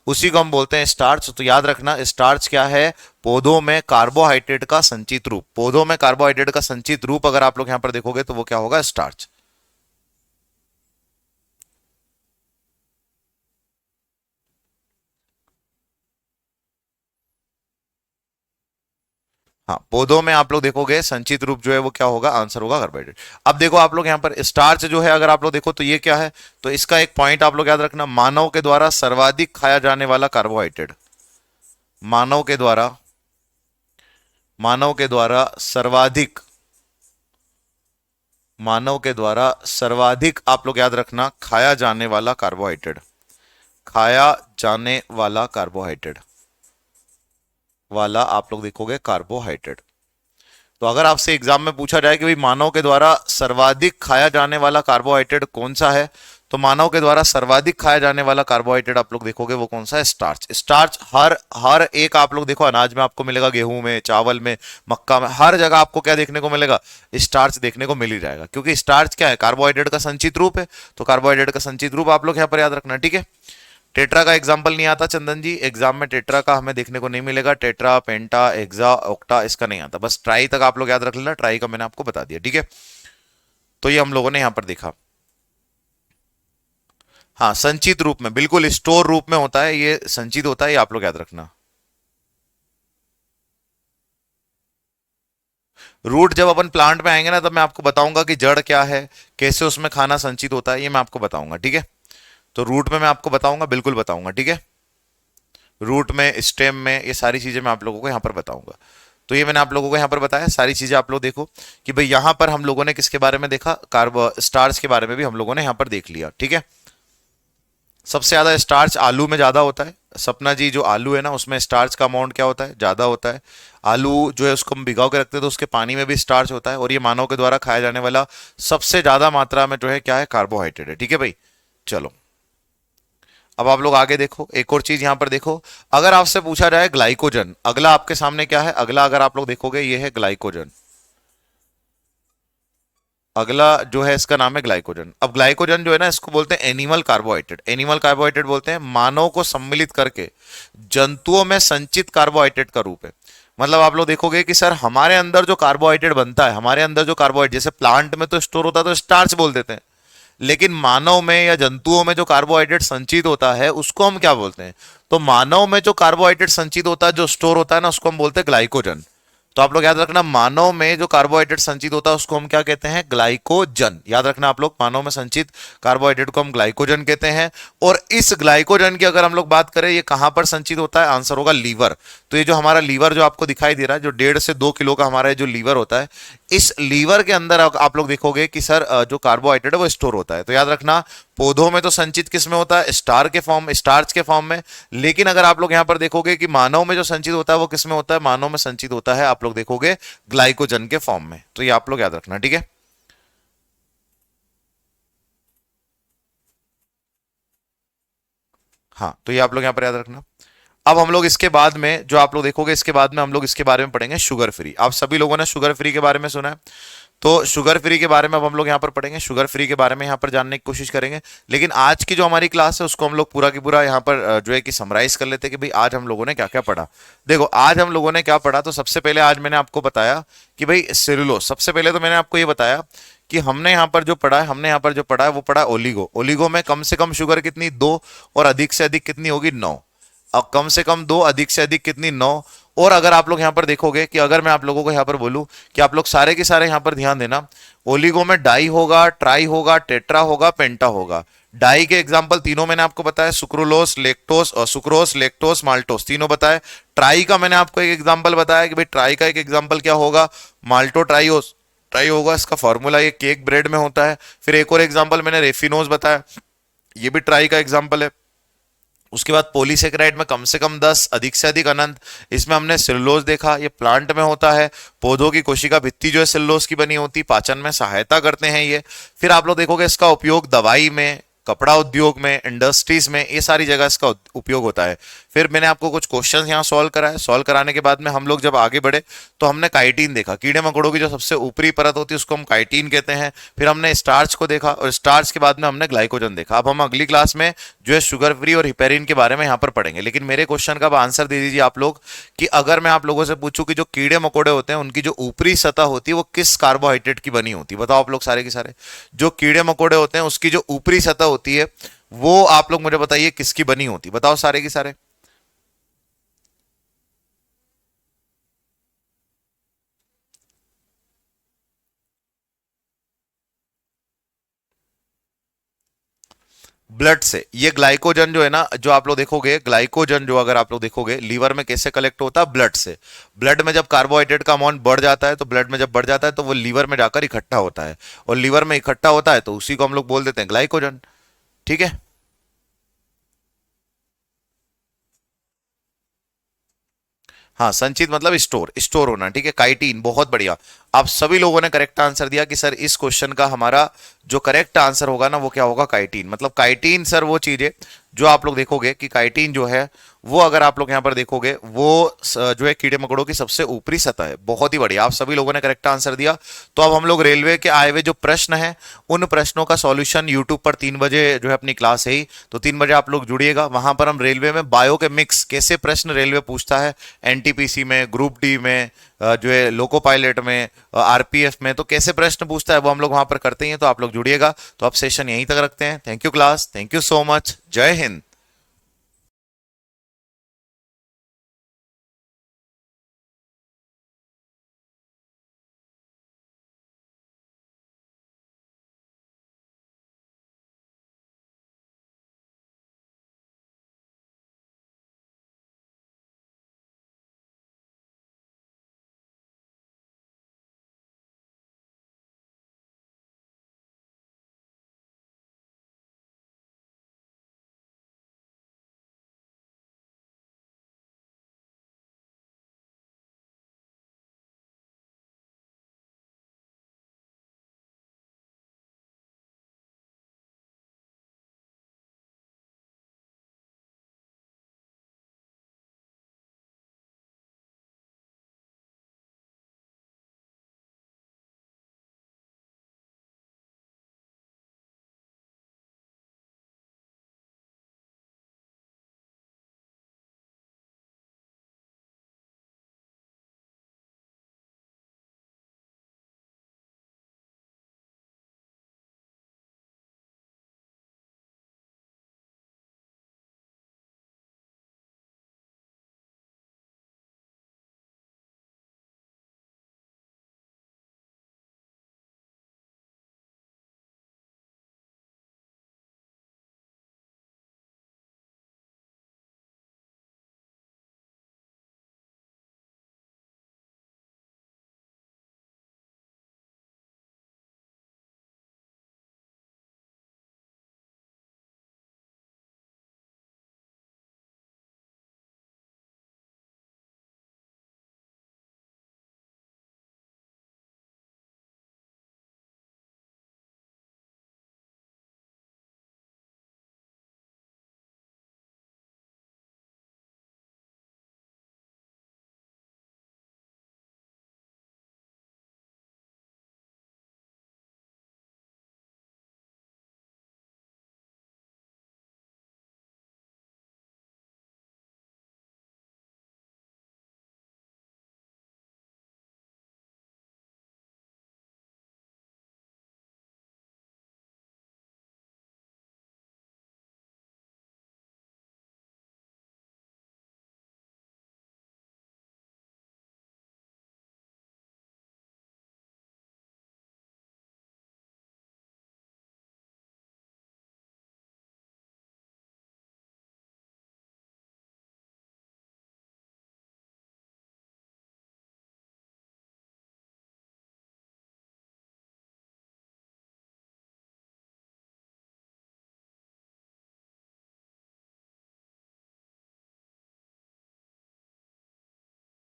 उसी को हम बोलते हैं स्टार्च। तो याद रखना स्टार्च क्या है, पौधों में कार्बोहाइड्रेट का संचित रूप, पौधों में कार्बोहाइड्रेट का संचित रूप अगर आप लोग यहां पर देखोगे तो वो क्या होगा, स्टार्च। हाँ पौधों में आप लोग देखोगे संचित रूप जो है वो क्या होगा, आंसर होगा कार्बोहाइड्रेट। अब देखो आप लोग यहाँ पर स्टार्च जो है अगर आप लोग देखो तो ये क्या है, तो इसका एक पॉइंट आप लोग याद रखना, मानव के द्वारा सर्वाधिक खाया जाने वाला कार्बोहाइड्रेट, मानव के द्वारा, मानव के द्वारा सर्वाधिक, मानव के द्वारा सर्वाधिक आप लोग याद रखना खाया जाने वाला कार्बोहाइड्रेट, खाया जाने वाला कार्बोहाइड्रेट। वाला आप लोग देखोगे कार्बोहाइड्रेट। तो अगर आपसे एग्जाम में पूछा जाए कि भाई मानव के द्वारा सर्वाधिक खाया जाने वाला कार्बोहाइड्रेट कौन सा है, तो मानव के द्वारा सर्वाधिक खाया जाने वाला कार्बोहाइड्रेट आप लोग देखोगे वो कौन सा है, स्टार्च। स्टार्च हर हर एक आप लोग देखो अनाज में आपको मिलेगा, गेहूं में, चावल में, मक्का में, हर जगह आपको क्या देखने को मिलेगा, स्टार्च देखने को मिल ही जाएगा, क्योंकि स्टार्च क्या है, कार्बोहाइड्रेट का संचित रूप है। तो कार्बोहाइड्रेट का संचित रूप आप लोग यहाँ पर याद रखना, ठीक है। टेट्रा का एग्जाम्पल नहीं आता चंदन जी, एग्जाम में टेट्रा का हमें देखने को नहीं मिलेगा, टेट्रा, पेंटा, एक्सा, ऑक्टा इसका नहीं आता, बस ट्राई तक आप लोग याद रख लेना, ट्राई का मैंने आपको बता दिया, ठीक है। तो ये हम लोगों ने यहां पर देखा। हाँ, संचित रूप में, बिल्कुल स्टोर रूप में होता है, ये संचित होता है, ये आप लोग याद रखना। रूट जब अपन प्लांट में आएंगे ना, तब मैं आपको बताऊंगा कि जड़ क्या है, कैसे उसमें खाना संचित होता है, ये मैं आपको बताऊंगा, ठीक है। तो रूट में मैं आपको बताऊंगा, बिल्कुल बताऊंगा, ठीक है। रूट में, स्टेम में, ये सारी चीजें मैं आप लोगों को यहां पर बताऊंगा। तो ये मैंने आप लोगों को यहां पर बताया, सारी चीजें आप लोग देखो कि भाई यहां पर हम लोगों ने किसके बारे में देखा, कार्बो स्टार्च के बारे में भी हम लोगों ने यहां पर देख लिया, ठीक है। सबसे ज्यादा स्टार्च आलू में ज्यादा होता है। सपना जी, जो आलू है ना उसमें स्टार्च का अमाउंट क्या होता है, ज्यादा होता है। आलू जो है उसको हम भिगो के रखते हैं तो उसके पानी में भी स्टार्च होता है, और ये मानव के द्वारा खाया जाने वाला सबसे ज्यादा मात्रा में जो है क्या है, कार्बोहाइड्रेट है, ठीक है भाई। चलो, अब आप लोग आगे देखो, एक और चीज यहां पर देखो। अगर आपसे पूछा जाए ग्लाइकोजन, अगला आपके सामने क्या है, अगला अगर आप लोग देखोगे ये है ग्लाइकोजन। अगला जो है इसका नाम है ग्लाइकोजन। अब ग्लाइकोजन जो है ना, इसको बोलते हैं एनिमल कार्बोहाइड्रेट। एनिमल कार्बोहाइड्रेट बोलते हैं मानव को सम्मिलित करके जंतुओं में संचित कार्बोहाइड्रेट का रूप है। मतलब आप लोग देखोगे कि सर हमारे अंदर जो कार्बोहाइड्रेट बनता है, हमारे अंदर जो कार्बोहाइड्रेट जैसे प्लांट में तो स्टोर होता है तो स्टार्च बोल देते हैं, लेकिन मानव में या जंतुओं में जो कार्बोहाइड्रेट संचित होता है उसको हम क्या बोलते हैं, तो मानव में जो कार्बोहाइड्रेट संचित होता है, जो स्टोर होता है ना, उसको हम बोलते हैं ग्लाइकोजन। तो आप लोग याद रखना, मानव में जो कार्बोहाइड्रेट संचित होता है उसको हम क्या कहते हैं, ग्लाइकोजन। याद रखना आप लोग, मानव में संचित कार्बोहाइड्रेट को हम ग्लाइकोजन कहते हैं। और इस ग्लाइकोजन की अगर हम लोग बात करें, ये कहां पर संचित होता है, आंसर होगा लीवर। तो ये जो हमारा लीवर जो आपको दिखाई दे रहा है, जो 1.5 से 2 किलो का हमारा जो लीवर होता है, इस लीवर के अंदर आप लोग देखोगे कि सर जो कार्बोहाइड्रेट है वो स्टोर होता है। तो याद रखना, पौधों में तो संचित किस में होता है, स्टार्च के फॉर्म में। लेकिन अगर आप लोग यहां पर देखोगे कि मानव में जो संचित होता है वो किस में होता है, मानव में संचित होता है आप लोग देखोगे ग्लाइकोजन के फॉर्म में। तो ये आप लोग याद रखना, ठीक है। हाँ, तो ये आप लोग यहां पर याद रखना। अब हम लोग इसके बाद में जो आप लोग देखोगे, इसके बाद में हम लोग इसके बारे में पढ़ेंगे शुगर फ्री। आप सभी लोगों ने शुगर फ्री के बारे में सुना है, तो शुगर फ्री के बारे में अब हम लोग यहाँ पर पढ़ेंगे, शुगर फ्री के बारे में यहाँ पर जानने की कोशिश करेंगे। लेकिन आज की जो हमारी क्लास है उसको हम लोग पूरा की पूरा यहाँ पर जो है कि समराइज कर लेते हैं कि भाई आज हम लोगों ने क्या क्या पढ़ा। देखो आज हम लोगों ने क्या पढ़ा, तो सबसे पहले आज मैंने आपको बताया कि भाई सेलुलोज। सबसे पहले तो मैंने आपको ये बताया कि हमने यहाँ पर जो पढ़ा है, हमने यहाँ पर जो पढ़ा है वो पढ़ा ओलिगो। ओलिगो में कम से कम शुगर कितनी, 2, और अधिक से अधिक कितनी होगी, 9। अब कम से कम 2, अधिक से अधिक कितनी, 9। और अगर आप लोग यहां पर देखोगे कि अगर मैं आप लोगों को यहां पर बोलूं कि आप लोग सारे के सारे यहां पर ध्यान देना, ओलिगो में डाई होगा, ट्राई होगा, टेट्रा होगा, पेंटा होगा। डाई के एग्जांपल तीनों मैंने आपको बताया, सुक्रोलोस, लेक्टोस और सुक्रोस, लेक्टोस, माल्टोस, तीनों बताए। ट्राई का मैंने आपको एक एग्जांपल बताया कि भाई ट्राई का एक एग्जांपल क्या होगा, माल्टो ट्राइओस ट्राई होगा, इसका फॉर्मूला ये केक ब्रेड में होता है। फिर एक और एग्जांपल मैंने रेफिनोज बताया, ये भी ट्राई का एग्जांपल है। उसके बाद पॉलीसेकेराइड में कम से कम 10, अधिक से अधिक अनंत। इसमें हमने सेलुलोज देखा, ये प्लांट में होता है, पौधों की कोशिका भित्ति जो है सेलुलोज की बनी होती, पाचन में सहायता करते हैं ये। फिर आप लोग देखोगे इसका उपयोग दवाई में, कपड़ा उद्योग में, इंडस्ट्रीज में, ये सारी जगह इसका उपयोग होता है। फिर मैंने आपको कुछ क्वेश्चंस यहाँ सॉल्व कराए, सॉल्व कराने के बाद में हम लोग जब आगे बढ़े तो हमने काइटिन देखा, कीड़े मकोड़ों की जो सबसे ऊपरी परत होती है उसको हम काइटिन कहते हैं। फिर हमने स्टार्च को देखा, और स्टार्च के बाद में हमने ग्लाइकोजन देखा। अब हम अगली क्लास में जो है शुगर फ्री और हिपेरिन के बारे में यहाँ पर पढ़ेंगे। लेकिन मेरे क्वेश्चन का आंसर दे दीजिए आप लोग कि अगर मैं आप लोगों से पूछूं कि जो कीड़े मकोड़े होते हैं उनकी जो ऊपरी सतह होती है वो किस कार्बोहाइड्रेट की बनी होती है, बताओ आप लोग सारे के सारे। जो कीड़े मकोड़े होते हैं उसकी जो ऊपरी सतह होती है वो आप लोग मुझे बताइए किसकी बनी होती, बताओ सारे के सारे। ब्लड से। ये ग्लाइकोजन जो है ना, जो आप लोग देखोगे ग्लाइकोजन जो अगर आप लोग देखोगे लीवर में कैसे कलेक्ट होता है, ब्लड से। ब्लड में जब कार्बोहाइड्रेट का अमाउंट बढ़ जाता है, तो ब्लड में जब बढ़ जाता है तो वो लीवर में जाकर इकट्ठा होता है, और लीवर में इकट्ठा होता है तो उसी को हम लोग बोल देते हैं ग्लाइकोजन, ठीक है। हाँ, संचित मतलब स्टोर, स्टोर होना, ठीक है। काइटिन, बहुत बढ़िया। आप सभी लोगों ने करेक्ट आंसर दिया कि सर इस क्वेश्चन का हमारा जो करेक्ट आंसर होगा ना वो क्या होगा, काइटिन। मतलब काइटिन सर वो चीज है जो आप लोग देखोगे कि काइटिन जो है वो, अगर आप लोग यहाँ पर देखोगे, वो जो है कीड़े मकोड़ों की सबसे ऊपरी सतह है। बहुत ही बढ़िया, आप सभी लोगों ने करेक्ट आंसर दिया। तो अब हम लोग रेलवे के आए हुए जो प्रश्न है उन प्रश्नों का सॉल्यूशन यूट्यूब पर 3 बजे जो है अपनी क्लास है ही, तो 3 बजे आप लोग जुड़िएगा। वहां पर हम रेलवे में बायो के मिक्स कैसे प्रश्न रेलवे पूछता है, एनटीपीसी में, ग्रुप डी में, जो है लोको पायलट में, आरपीएफ में, तो कैसे प्रश्न पूछता है वो हम लोग वहां पर करते हैं। तो आप लोग जुड़िएगा। तो अब सेशन यहीं तक रखते हैं। Thank you class, thank you so much, जय हिंद।